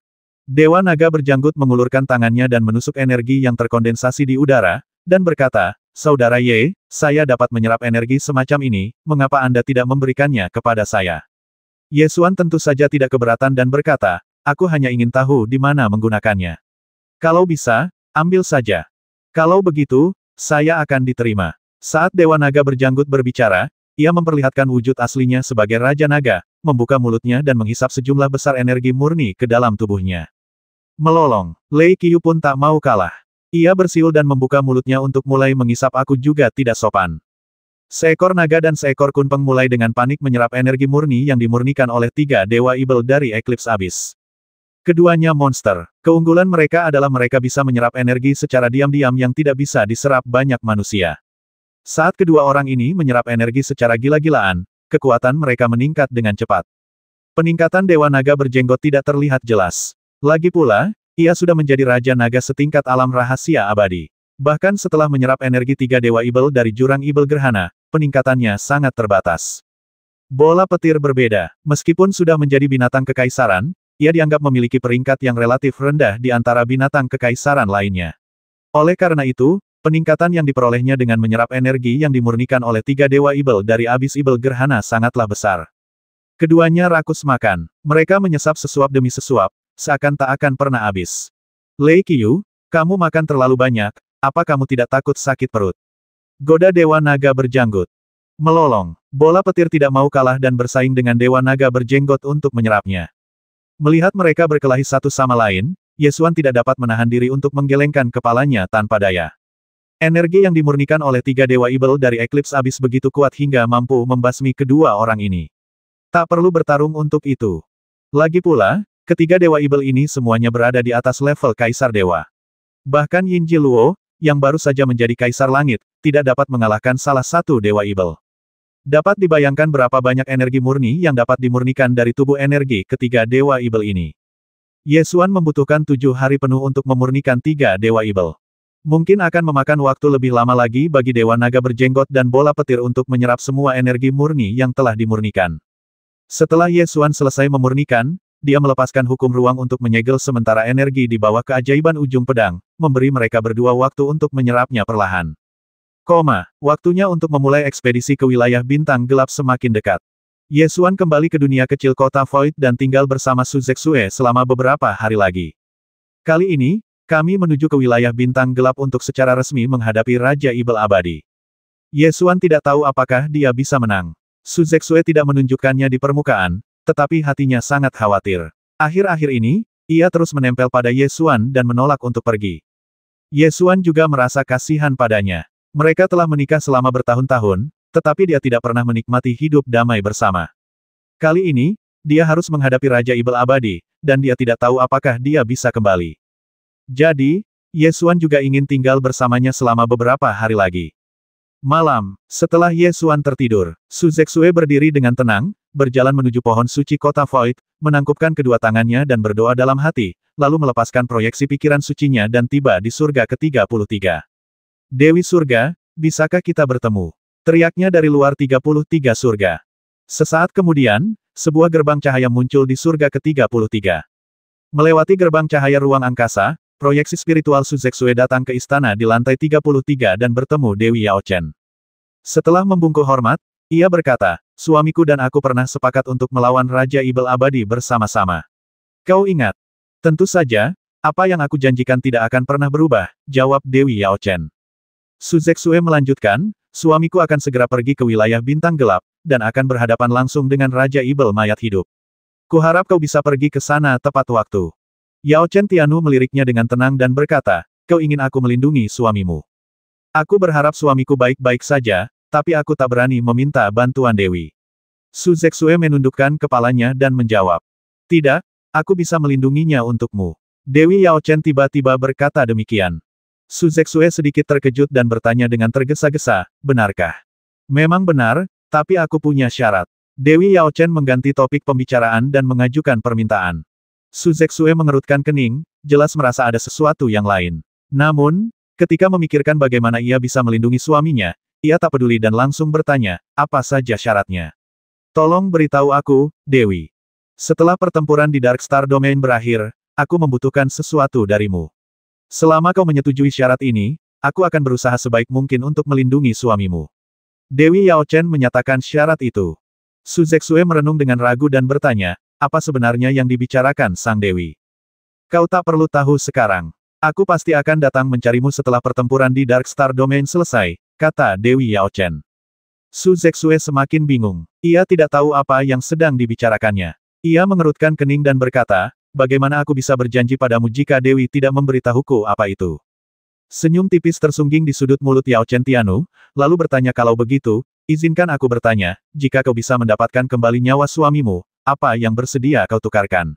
Dewa Naga Berjanggut mengulurkan tangannya dan menusuk energi yang terkondensasi di udara, dan berkata, Saudara Ye, saya dapat menyerap energi semacam ini, mengapa Anda tidak memberikannya kepada saya? Ye Xuan tentu saja tidak keberatan dan berkata, aku hanya ingin tahu di mana menggunakannya. Kalau bisa, ambil saja. Kalau begitu, saya akan diterima. Saat Dewa Naga Berjanggut berbicara, ia memperlihatkan wujud aslinya sebagai Raja Naga, membuka mulutnya dan menghisap sejumlah besar energi murni ke dalam tubuhnya. Melolong, Lei Qiu pun tak mau kalah. Ia bersiul dan membuka mulutnya untuk mulai menghisap. Aku juga tidak sopan. Seekor naga dan seekor kunpeng mulai dengan panik menyerap energi murni yang dimurnikan oleh 3 Dewa Ibel dari Eclipse Abyss. Keduanya monster. Keunggulan mereka adalah mereka bisa menyerap energi secara diam-diam yang tidak bisa diserap banyak manusia. Saat kedua orang ini menyerap energi secara gila-gilaan, kekuatan mereka meningkat dengan cepat. Peningkatan Dewa Naga berjenggot tidak terlihat jelas. Lagi pula, ia sudah menjadi Raja Naga setingkat alam rahasia abadi. Bahkan setelah menyerap energi 3 Dewa Ibel dari jurang Ibel Gerhana, peningkatannya sangat terbatas. Bola petir berbeda. Meskipun sudah menjadi binatang kekaisaran, ia dianggap memiliki peringkat yang relatif rendah di antara binatang kekaisaran lainnya. Oleh karena itu, peningkatan yang diperolehnya dengan menyerap energi yang dimurnikan oleh 3 Dewa Ibel dari Abis Ibel Gerhana sangatlah besar. Keduanya rakus makan. Mereka menyesap sesuap demi sesuap, seakan tak akan pernah habis. Lei Qiu, kamu makan terlalu banyak, apa kamu tidak takut sakit perut? Goda Dewa Naga berjanggut. Melolong, bola petir tidak mau kalah dan bersaing dengan Dewa Naga berjenggot untuk menyerapnya. Melihat mereka berkelahi satu sama lain, Yesuan tidak dapat menahan diri untuk menggelengkan kepalanya tanpa daya. Energi yang dimurnikan oleh 3 Dewa Ibel dari Eclipse Abyss begitu kuat hingga mampu membasmi kedua orang ini. Tak perlu bertarung untuk itu. Lagi pula, ketiga Dewa Ibel ini semuanya berada di atas level Kaisar Dewa. Bahkan Yin Ji Luo, yang baru saja menjadi Kaisar Langit, tidak dapat mengalahkan salah satu Dewa Ibel. Dapat dibayangkan berapa banyak energi murni yang dapat dimurnikan dari tubuh energi ketiga Dewa Ibel ini. Yesuan membutuhkan 7 hari penuh untuk memurnikan 3 Dewa Ibel. Mungkin akan memakan waktu lebih lama lagi bagi Dewa Naga berjenggot dan bola petir untuk menyerap semua energi murni yang telah dimurnikan. Setelah Yesuan selesai memurnikan, dia melepaskan hukum ruang untuk menyegel sementara energi di bawah keajaiban ujung pedang, memberi mereka berdua waktu untuk menyerapnya perlahan. Waktunya untuk memulai ekspedisi ke wilayah bintang gelap semakin dekat. Yesuan kembali ke dunia kecil kota Void dan tinggal bersama Su Zexue selama beberapa hari lagi. Kali ini, kami menuju ke wilayah bintang gelap untuk secara resmi menghadapi Raja Ibel Abadi. Yesuan tidak tahu apakah dia bisa menang. Su Zexue tidak menunjukkannya di permukaan, tetapi hatinya sangat khawatir. Akhir-akhir ini, ia terus menempel pada Yesuan dan menolak untuk pergi. Yesuan juga merasa kasihan padanya. Mereka telah menikah selama bertahun-tahun, tetapi dia tidak pernah menikmati hidup damai bersama. Kali ini, dia harus menghadapi Raja Ibel Abadi, dan dia tidak tahu apakah dia bisa kembali. Jadi, Yesuan juga ingin tinggal bersamanya selama beberapa hari lagi. Malam, setelah Yesuan tertidur, Su Zexue berdiri dengan tenang, berjalan menuju pohon suci kota Void, menangkupkan kedua tangannya dan berdoa dalam hati, lalu melepaskan proyeksi pikiran sucinya dan tiba di surga ke-33. Dewi Surga, bisakah kita bertemu? Teriaknya dari luar 33 surga. Sesaat kemudian, sebuah gerbang cahaya muncul di surga ke-33. Melewati gerbang cahaya ruang angkasa, proyeksi spiritual Su Zexue datang ke istana di lantai 33 dan bertemu Dewi Yao Chen. Setelah membungkuk hormat, ia berkata, suamiku dan aku pernah sepakat untuk melawan Raja Ibel Abadi bersama-sama. Kau ingat? Tentu saja, apa yang aku janjikan tidak akan pernah berubah, jawab Dewi Yao Chen. Su Zexue melanjutkan, suamiku akan segera pergi ke wilayah bintang gelap, dan akan berhadapan langsung dengan Raja Ibel mayat hidup. Kuharap kau bisa pergi ke sana tepat waktu. Yao Chen Tianu meliriknya dengan tenang dan berkata, kau ingin aku melindungi suamimu. Aku berharap suamiku baik-baik saja, tapi aku tak berani meminta bantuan Dewi. Su Zexue menundukkan kepalanya dan menjawab. Tidak, aku bisa melindunginya untukmu. Dewi Yao Chen tiba-tiba berkata demikian. Su Zexue sedikit terkejut dan bertanya dengan tergesa-gesa, benarkah? Memang benar, tapi aku punya syarat. Dewi Yao Chen mengganti topik pembicaraan dan mengajukan permintaan. Su Zexue mengerutkan kening, jelas merasa ada sesuatu yang lain. Namun, ketika memikirkan bagaimana ia bisa melindungi suaminya, ia tak peduli dan langsung bertanya, apa saja syaratnya? Tolong beritahu aku, Dewi. Setelah pertempuran di Dark Star Domain berakhir, aku membutuhkan sesuatu darimu. Selama kau menyetujui syarat ini, aku akan berusaha sebaik mungkin untuk melindungi suamimu. Dewi Yao Chen menyatakan syarat itu. Su Zexue merenung dengan ragu dan bertanya, apa sebenarnya yang dibicarakan sang Dewi? Kau tak perlu tahu sekarang. Aku pasti akan datang mencarimu setelah pertempuran di Dark Star Domain selesai, kata Dewi Yao Chen. Su Zexue semakin bingung. Ia tidak tahu apa yang sedang dibicarakannya. Ia mengerutkan kening dan berkata, bagaimana aku bisa berjanji padamu jika Dewi tidak memberitahuku apa itu? Senyum tipis tersungging di sudut mulut Yao Chen Tianu, lalu bertanya kalau begitu, Izinkan aku bertanya, jika kau bisa mendapatkan kembali nyawa suamimu, apa yang bersedia kau tukarkan?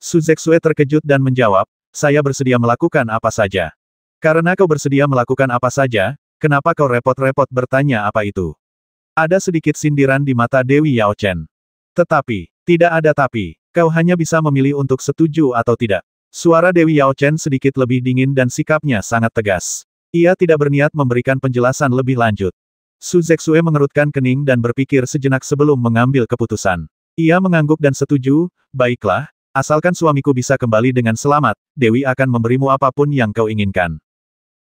Su Zexue terkejut dan menjawab, saya bersedia melakukan apa saja. Karena kau bersedia melakukan apa saja, kenapa kau repot-repot bertanya apa itu? Ada sedikit sindiran di mata Dewi Yao Chen. Tetapi, tidak ada tapi, kau hanya bisa memilih untuk setuju atau tidak. Suara Dewi Yao Chen sedikit lebih dingin dan sikapnya sangat tegas. Ia tidak berniat memberikan penjelasan lebih lanjut. Su Zexue mengerutkan kening dan berpikir sejenak sebelum mengambil keputusan. Ia mengangguk dan setuju, baiklah, asalkan suamiku bisa kembali dengan selamat, Dewi akan memberimu apapun yang kau inginkan.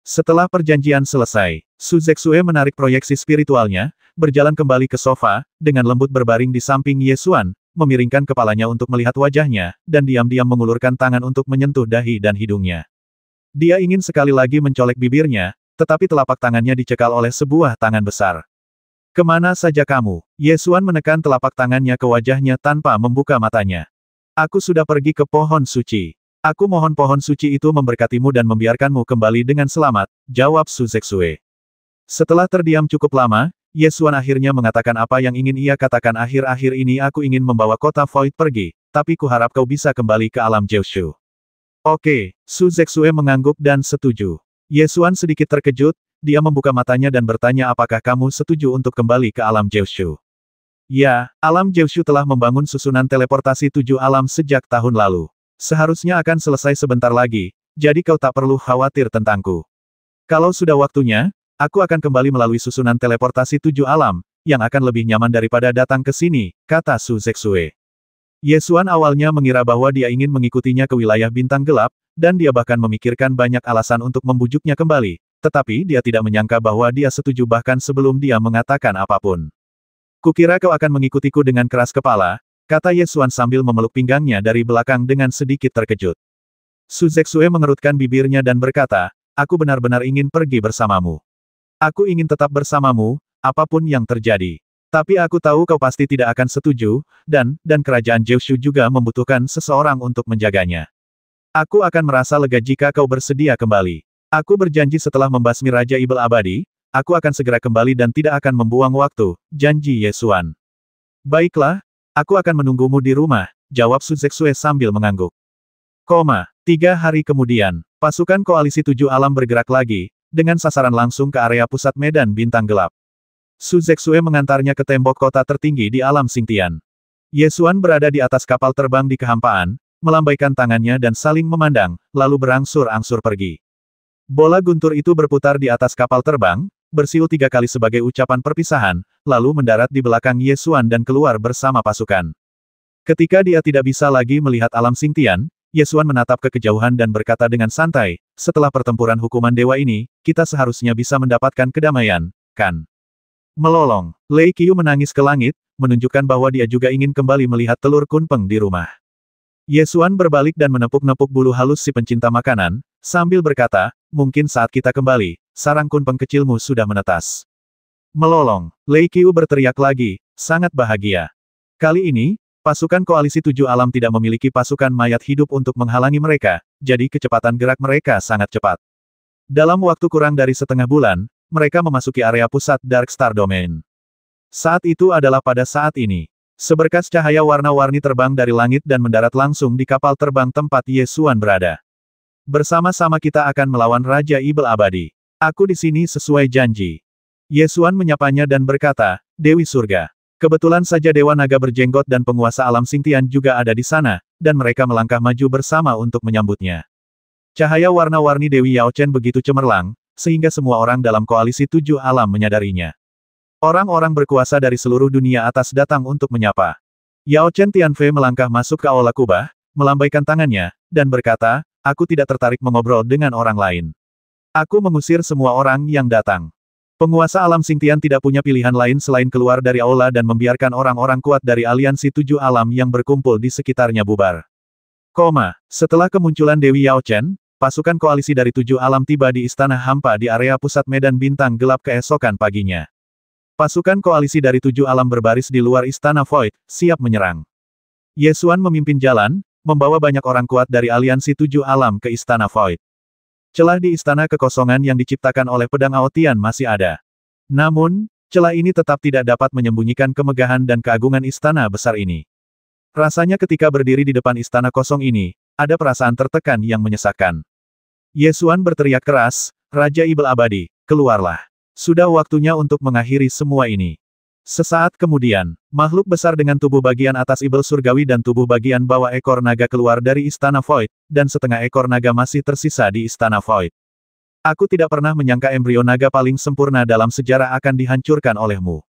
Setelah perjanjian selesai, Su Zexue menarik proyeksi spiritualnya, berjalan kembali ke sofa, dengan lembut berbaring di samping Ye Xuan, memiringkan kepalanya untuk melihat wajahnya, dan diam-diam mengulurkan tangan untuk menyentuh dahi dan hidungnya. Dia ingin sekali lagi mencolek bibirnya, tetapi telapak tangannya dicekal oleh sebuah tangan besar. Kemana saja kamu? Ye Xuan menekan telapak tangannya ke wajahnya tanpa membuka matanya. Aku sudah pergi ke pohon suci. Aku mohon pohon suci itu memberkatimu dan membiarkanmu kembali dengan selamat, jawab Su Zexue. Setelah terdiam cukup lama, Ye Xuan akhirnya mengatakan apa yang ingin ia katakan akhir-akhir ini aku ingin membawa kota Void pergi, tapi kuharap kau bisa kembali ke alam Jiushu. Oke, Su Zexue mengangguk dan setuju. Ye Xuan sedikit terkejut, dia membuka matanya dan bertanya apakah kamu setuju untuk kembali ke alam Jiushu. Ya, alam Jiushu telah membangun susunan teleportasi 7 alam sejak tahun lalu. Seharusnya akan selesai sebentar lagi, jadi kau tak perlu khawatir tentangku. Kalau sudah waktunya, aku akan kembali melalui susunan teleportasi 7 alam, yang akan lebih nyaman daripada datang ke sini, kata Su Zexue. Ye Xuan awalnya mengira bahwa dia ingin mengikutinya ke wilayah bintang gelap, dan dia bahkan memikirkan banyak alasan untuk membujuknya kembali, tetapi dia tidak menyangka bahwa dia setuju bahkan sebelum dia mengatakan apapun. Kukira kau akan mengikutiku dengan keras kepala, kata Ye Xuan sambil memeluk pinggangnya dari belakang dengan sedikit terkejut. Su Zexue mengerutkan bibirnya dan berkata, aku benar-benar ingin pergi bersamamu. Aku ingin tetap bersamamu, apapun yang terjadi. Tapi aku tahu kau pasti tidak akan setuju, dan kerajaan Jiushu juga membutuhkan seseorang untuk menjaganya. Aku akan merasa lega jika kau bersedia kembali. Aku berjanji setelah membasmi Raja Ibel Abadi, aku akan segera kembali dan tidak akan membuang waktu, janji Ye Xuan. Baiklah, aku akan menunggumu di rumah, jawab Su Zexue sambil mengangguk. 3 hari kemudian, pasukan koalisi 7 alam bergerak lagi, dengan sasaran langsung ke area pusat medan bintang gelap. Su Zexue mengantarnya ke tembok kota tertinggi di alam Xingtian. Ye Xuan berada di atas kapal terbang di kehampaan, melambaikan tangannya dan saling memandang, lalu berangsur-angsur pergi. Bola guntur itu berputar di atas kapal terbang, bersiul 3 kali sebagai ucapan perpisahan, lalu mendarat di belakang Ye Xuan dan keluar bersama pasukan. Ketika dia tidak bisa lagi melihat alam Xingtian, Ye Xuan menatap ke kejauhan dan berkata dengan santai, setelah pertempuran hukuman dewa ini, kita seharusnya bisa mendapatkan kedamaian, kan? Melolong, Lei Qiu menangis ke langit, menunjukkan bahwa dia juga ingin kembali melihat telur kunpeng di rumah. Ye Xuan berbalik dan menepuk-nepuk bulu halus si pencinta makanan, sambil berkata, mungkin saat kita kembali, sarang kunpeng kecilmu sudah menetas. Melolong, Lei Qiu berteriak lagi, sangat bahagia. Kali ini, pasukan koalisi 7 alam tidak memiliki pasukan mayat hidup untuk menghalangi mereka, jadi kecepatan gerak mereka sangat cepat. Dalam waktu kurang dari setengah bulan, mereka memasuki area pusat Dark Star Domain. Saat itu adalah pada saat ini. Seberkas cahaya warna-warni terbang dari langit dan mendarat langsung di kapal terbang tempat Ye Xuan berada. Bersama-sama kita akan melawan Raja Ibel Abadi. Aku di sini sesuai janji. Ye Xuan menyapanya dan berkata, Dewi Surga. Kebetulan saja Dewa Naga berjenggot dan penguasa alam Xingtian juga ada di sana, dan mereka melangkah maju bersama untuk menyambutnya. Cahaya warna-warni Dewi Yao Chen begitu cemerlang, sehingga semua orang dalam koalisi 7 alam menyadarinya. Orang-orang berkuasa dari seluruh dunia atas datang untuk menyapa. Yao Chen Tianfei melangkah masuk ke aula kubah, melambaikan tangannya, dan berkata, aku tidak tertarik mengobrol dengan orang lain. Aku mengusir semua orang yang datang. Penguasa alam Xingtian tidak punya pilihan lain selain keluar dari aula dan membiarkan orang-orang kuat dari aliansi 7 alam yang berkumpul di sekitarnya bubar. Setelah kemunculan Dewi Yao Chen, pasukan koalisi dari 7 alam tiba di Istana Hampa di area pusat medan bintang gelap keesokan paginya. Pasukan koalisi dari 7 alam berbaris di luar Istana Void, siap menyerang. Ye Xuan memimpin jalan, membawa banyak orang kuat dari aliansi 7 alam ke Istana Void. Celah di istana kekosongan yang diciptakan oleh pedang Aotian masih ada. Namun, Celah ini tetap tidak dapat menyembunyikan kemegahan dan keagungan istana besar ini. Rasanya ketika berdiri di depan istana kosong ini, ada perasaan tertekan yang menyesakkan. Ye Xuan berteriak keras, Raja Ibel Abadi, keluarlah. Sudah waktunya untuk mengakhiri semua ini. Sesaat kemudian, makhluk besar dengan tubuh bagian atas Ibel Surgawi dan tubuh bagian bawah ekor naga keluar dari Istana Void, dan setengah ekor naga masih tersisa di Istana Void. Aku tidak pernah menyangka embrio naga paling sempurna dalam sejarah akan dihancurkan olehmu.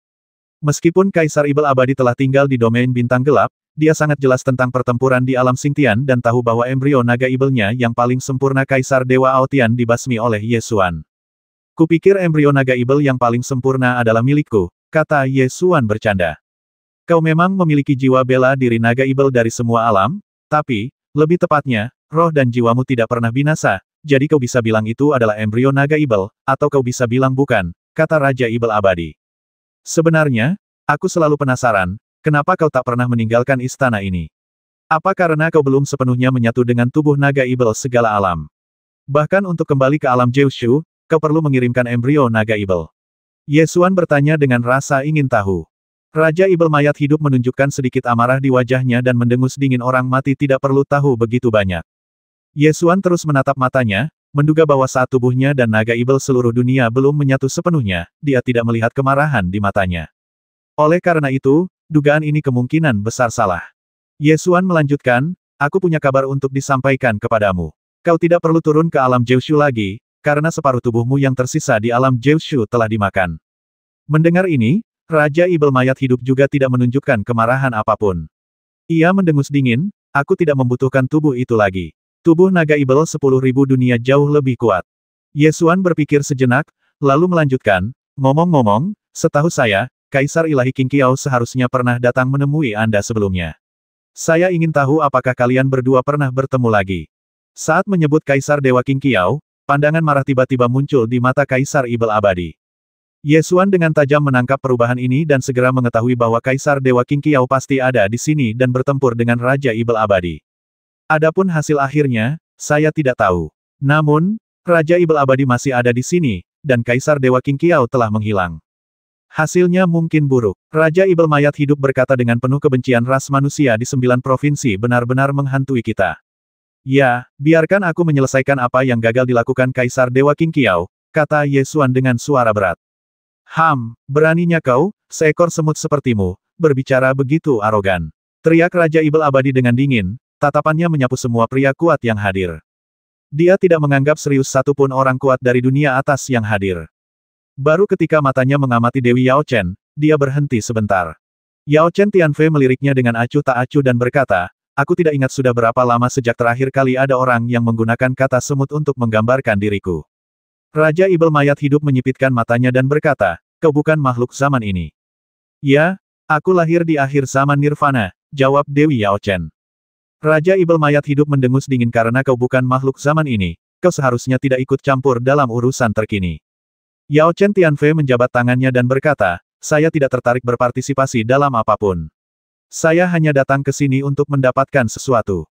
Meskipun Kaisar Ibel Abadi telah tinggal di domain bintang gelap, dia sangat jelas tentang pertempuran di alam Xingtian dan tahu bahwa embrio naga Ibelnya yang paling sempurna Kaisar Dewa Aotian dibasmi oleh Ye Xuan. Kupikir embrio naga Ibel yang paling sempurna adalah milikku, kata Ye Xuan bercanda. Kau memang memiliki jiwa bela diri naga Ibel dari semua alam, tapi, lebih tepatnya, roh dan jiwamu tidak pernah binasa, jadi kau bisa bilang itu adalah embrio naga Ibel, atau kau bisa bilang bukan, kata Raja Ibel Abadi. Sebenarnya, aku selalu penasaran, kenapa kau tak pernah meninggalkan istana ini? Apa karena kau belum sepenuhnya menyatu dengan tubuh naga Ibel segala alam? Bahkan untuk kembali ke alam Jiushu, kau perlu mengirimkan embrio naga Ibel. Ye Xuan bertanya dengan rasa ingin tahu. Raja Ibel mayat hidup menunjukkan sedikit amarah di wajahnya dan mendengus dingin orang mati tidak perlu tahu begitu banyak. Ye Xuan terus menatap matanya, menduga bahwa saat tubuhnya dan naga Ibel seluruh dunia belum menyatu sepenuhnya, dia tidak melihat kemarahan di matanya. Oleh karena itu, dugaan ini kemungkinan besar salah. Ye Xuan melanjutkan, aku punya kabar untuk disampaikan kepadamu. Kau tidak perlu turun ke alam Jiushu lagi, karena separuh tubuhmu yang tersisa di alam Jiushu telah dimakan. Mendengar ini, Raja Ibel mayat hidup juga tidak menunjukkan kemarahan apapun. Ia mendengus dingin, aku tidak membutuhkan tubuh itu lagi. Tubuh naga Ibel 10.000 dunia jauh lebih kuat. Ye Xuan berpikir sejenak, lalu melanjutkan, ngomong-ngomong, setahu saya, Kaisar Ilahi Qing Qiao seharusnya pernah datang menemui Anda sebelumnya. Saya ingin tahu apakah kalian berdua pernah bertemu lagi. Saat menyebut Kaisar Dewa Qing Qiao, pandangan marah tiba-tiba muncul di mata Kaisar Ibel Abadi. Ye Xuan dengan tajam menangkap perubahan ini dan segera mengetahui bahwa Kaisar Dewa Qing Qiao pasti ada di sini dan bertempur dengan Raja Ibel Abadi. Adapun hasil akhirnya, saya tidak tahu. Namun, Raja Ibel Abadi masih ada di sini, dan Kaisar Dewa Qing Qiao telah menghilang. Hasilnya mungkin buruk. Raja Ibel mayat hidup berkata dengan penuh kebencian ras manusia di 9 provinsi benar-benar menghantui kita. Ya, biarkan aku menyelesaikan apa yang gagal dilakukan Kaisar Dewa Qing Qiao, kata Ye Xuan dengan suara berat. Beraninya kau, seekor semut sepertimu, berbicara begitu arogan. Teriak Raja Ibel Abadi dengan dingin, tatapannya menyapu semua pria kuat yang hadir. Dia tidak menganggap serius satupun orang kuat dari dunia atas yang hadir. Baru ketika matanya mengamati Dewi Yao Chen, dia berhenti sebentar. Yao Chen Tianfei meliriknya dengan acuh tak acuh dan berkata, aku tidak ingat sudah berapa lama sejak terakhir kali ada orang yang menggunakan kata semut untuk menggambarkan diriku. Raja Ibel mayat hidup menyipitkan matanya dan berkata, kau bukan makhluk zaman ini. Ya, aku lahir di akhir zaman Nirvana, jawab Dewi Yao Chen. Raja Ibel mayat hidup mendengus dingin karena kau bukan makhluk zaman ini, kau seharusnya tidak ikut campur dalam urusan terkini. Yao Chen Tianfei menjabat tangannya dan berkata, saya tidak tertarik berpartisipasi dalam apapun. Saya hanya datang ke sini untuk mendapatkan sesuatu.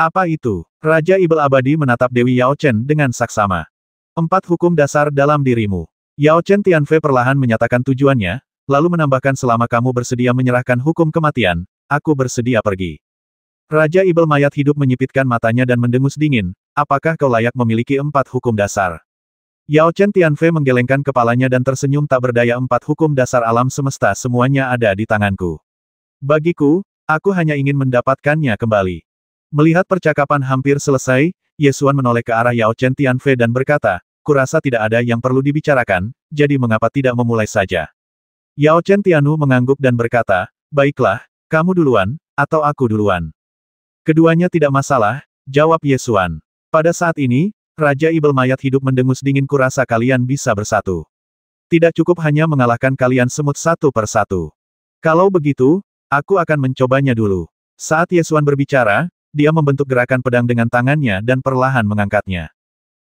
Apa itu? Raja Ibel Abadi menatap Dewi Yao Chen dengan saksama. 4 hukum dasar dalam dirimu. Yao Chen Tianfei perlahan menyatakan tujuannya, lalu menambahkan selama kamu bersedia menyerahkan hukum kematian, aku bersedia pergi. Raja Ibel mayat hidup menyipitkan matanya dan mendengus dingin, apakah kau layak memiliki 4 hukum dasar? Yao Chen Tianfei menggelengkan kepalanya dan tersenyum tak berdaya. 4 hukum dasar alam semesta semuanya ada di tanganku. Bagiku, aku hanya ingin mendapatkannya kembali. Melihat percakapan hampir selesai, Ye Xuan menoleh ke arah Yao Chen Tianfei dan berkata, kurasa tidak ada yang perlu dibicarakan, jadi mengapa tidak memulai saja? Yao Chen Tianu mengangguk dan berkata, baiklah, kamu duluan, atau aku duluan. Keduanya tidak masalah, jawab Ye Xuan. Pada saat ini, Raja Ibel mayat hidup mendengus dingin kurasa kalian bisa bersatu. Tidak cukup hanya mengalahkan kalian semut satu per satu. Kalau begitu, aku akan mencobanya dulu. Saat Ye Xuan berbicara, dia membentuk gerakan pedang dengan tangannya dan perlahan mengangkatnya.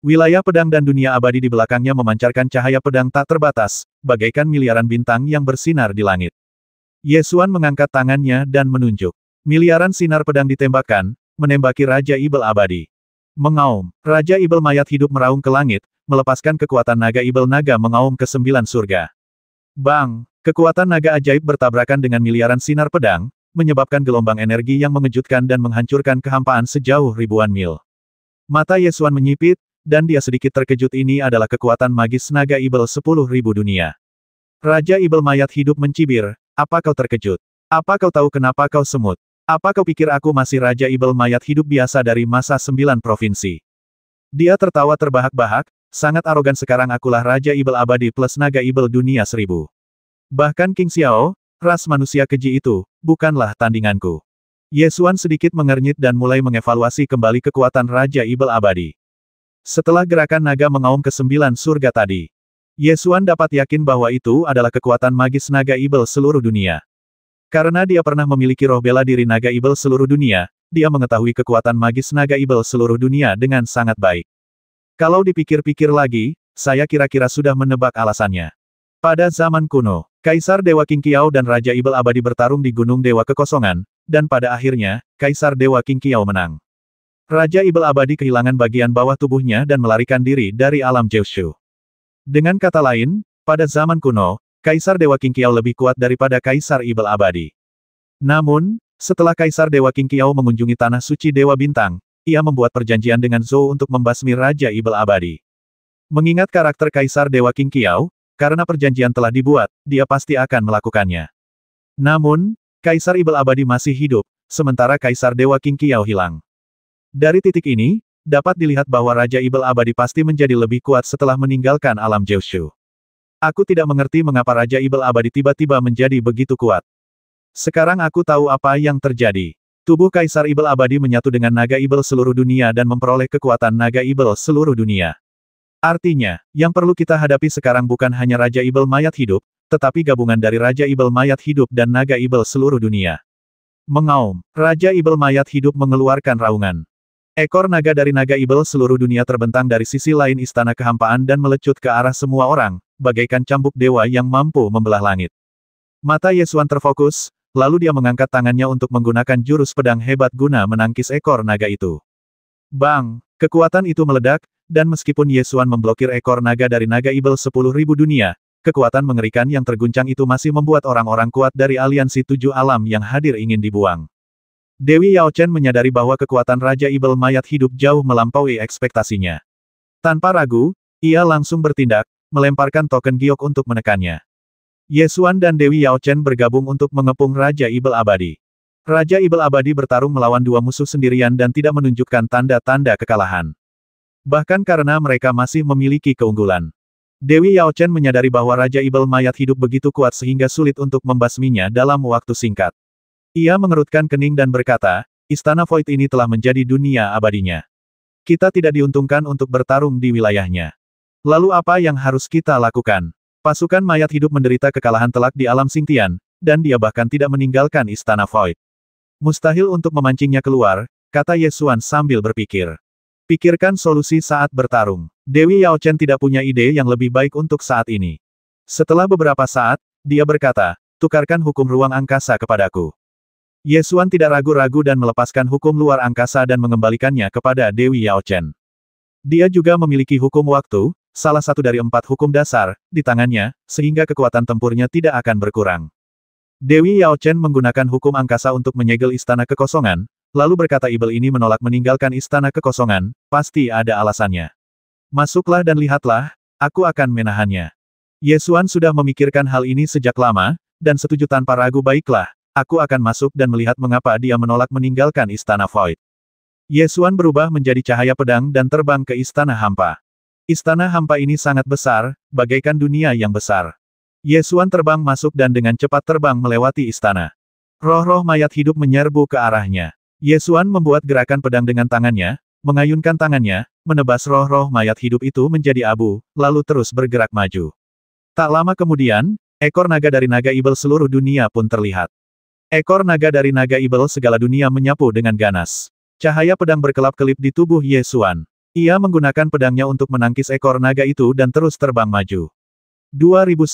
Wilayah pedang dan dunia abadi di belakangnya memancarkan cahaya pedang tak terbatas, bagaikan miliaran bintang yang bersinar di langit. Ye Xuan mengangkat tangannya dan menunjuk. Miliaran sinar pedang ditembakkan, menembaki Raja Ibel Abadi. Mengaum, Raja Ibel mayat hidup meraung ke langit, melepaskan kekuatan naga Ibel naga mengaum ke 9 surga. Bang! Kekuatan naga ajaib bertabrakan dengan miliaran sinar pedang, menyebabkan gelombang energi yang mengejutkan dan menghancurkan kehampaan sejauh ribuan mil. Mata Yesuan menyipit, dan dia sedikit terkejut. Ini adalah kekuatan magis naga Ibel 10.000 dunia. Raja Ibel mayat hidup mencibir, apa kau terkejut? Apa kau tahu kenapa kau semut? Apa kau pikir aku masih Raja Ibel mayat hidup biasa dari masa 9 provinsi? Dia tertawa terbahak-bahak, sangat arogan. Sekarang akulah Raja Ibel abadi plus naga Ibel dunia 1000. Bahkan King Xiao, ras manusia keji itu, bukanlah tandinganku. Yesuan sedikit mengernyit dan mulai mengevaluasi kembali kekuatan Raja Ibel abadi. Setelah gerakan naga mengaum ke 9 surga tadi, Yesuan dapat yakin bahwa itu adalah kekuatan magis naga Ibel seluruh dunia. Karena dia pernah memiliki roh bela diri naga Ibel seluruh dunia, dia mengetahui kekuatan magis naga Ibel seluruh dunia dengan sangat baik. Kalau dipikir-pikir lagi, saya kira-kira sudah menebak alasannya. Pada zaman kuno, Kaisar Dewa King Qiao dan Raja Ibel abadi bertarung di Gunung Dewa Kekosongan, dan pada akhirnya, Kaisar Dewa King Qiao menang. Raja Ibel abadi kehilangan bagian bawah tubuhnya dan melarikan diri dari alam Jiushu. Dengan kata lain, pada zaman kuno, Kaisar Dewa King Qiao lebih kuat daripada Kaisar Ibel abadi. Namun, setelah Kaisar Dewa King Qiao mengunjungi Tanah Suci Dewa Bintang, ia membuat perjanjian dengan Zhou untuk membasmi Raja Ibel abadi. Mengingat karakter Kaisar Dewa King Qiao, karena perjanjian telah dibuat, dia pasti akan melakukannya. Namun, Kaisar Ibel abadi masih hidup, sementara Kaisar Dewa King Qiao hilang. Dari titik ini, dapat dilihat bahwa Raja Ibel abadi pasti menjadi lebih kuat setelah meninggalkan alam Jiushu. Aku tidak mengerti mengapa Raja Ibel abadi tiba-tiba menjadi begitu kuat. Sekarang aku tahu apa yang terjadi. Tubuh Kaisar Ibel abadi menyatu dengan naga Ibel seluruh dunia dan memperoleh kekuatan naga Ibel seluruh dunia. Artinya, yang perlu kita hadapi sekarang bukan hanya Raja Ibel mayat hidup, tetapi gabungan dari Raja Ibel mayat hidup dan naga Ibel seluruh dunia. Mengaum, Raja Ibel mayat hidup mengeluarkan raungan. Ekor naga dari naga Ibel seluruh dunia terbentang dari sisi lain istana kehampaan dan melecut ke arah semua orang, bagaikan cambuk dewa yang mampu membelah langit. Mata Yesuan terfokus, lalu dia mengangkat tangannya untuk menggunakan jurus pedang hebat guna menangkis ekor naga itu. Bang! Kekuatan itu meledak, dan meskipun Yesuan memblokir ekor naga dari naga Ibel 10.000 dunia, kekuatan mengerikan yang terguncang itu masih membuat orang-orang kuat dari aliansi 7 alam yang hadir ingin dibuang. Dewi Yao Chen menyadari bahwa kekuatan Raja Ibel mayat hidup jauh melampaui ekspektasinya. Tanpa ragu, ia langsung bertindak, melemparkan token giok untuk menekannya. Yesuan dan Dewi Yao Chen bergabung untuk mengepung Raja Ibel abadi. Raja Ibel abadi bertarung melawan 2 musuh sendirian dan tidak menunjukkan tanda-tanda kekalahan. Bahkan karena mereka masih memiliki keunggulan. Dewi Yao Chen menyadari bahwa Raja Ibel mayat hidup begitu kuat sehingga sulit untuk membasminya dalam waktu singkat. Ia mengerutkan kening dan berkata, Istana Void ini telah menjadi dunia abadinya. Kita tidak diuntungkan untuk bertarung di wilayahnya. Lalu apa yang harus kita lakukan? Pasukan mayat hidup menderita kekalahan telak di alam Xingtian, dan dia bahkan tidak meninggalkan Istana Void. Mustahil untuk memancingnya keluar, kata Yesuan sambil berpikir. Pikirkan solusi saat bertarung. Dewi Yao Chen tidak punya ide yang lebih baik untuk saat ini. Setelah beberapa saat, dia berkata, tukarkan hukum ruang angkasa kepadaku. Yesuan tidak ragu-ragu dan melepaskan hukum luar angkasa dan mengembalikannya kepada Dewi Yao Chen. Dia juga memiliki hukum waktu, salah satu dari 4 hukum dasar, di tangannya, sehingga kekuatan tempurnya tidak akan berkurang. Dewi Yao Chen menggunakan hukum angkasa untuk menyegel Istana Kekosongan, lalu berkata Ibel ini menolak meninggalkan Istana Kekosongan, pasti ada alasannya. Masuklah dan lihatlah, aku akan menahannya. Yesuan sudah memikirkan hal ini sejak lama, dan setuju tanpa ragu. Baiklah, aku akan masuk dan melihat mengapa dia menolak meninggalkan Istana Void. Yesuan berubah menjadi cahaya pedang dan terbang ke Istana Hampa. Istana Hampa ini sangat besar, bagaikan dunia yang besar. Yesuan terbang masuk dan dengan cepat terbang melewati istana. Roh-roh mayat hidup menyerbu ke arahnya. Yesuan membuat gerakan pedang dengan tangannya, mengayunkan tangannya, menebas roh-roh mayat hidup itu menjadi abu, lalu terus bergerak maju. Tak lama kemudian, ekor naga dari naga Ibel seluruh dunia pun terlihat. Ekor naga dari naga Ibel segala dunia menyapu dengan ganas. Cahaya pedang berkelap-kelip di tubuh Yesuan. Ia menggunakan pedangnya untuk menangkis ekor naga itu dan terus terbang maju. 2010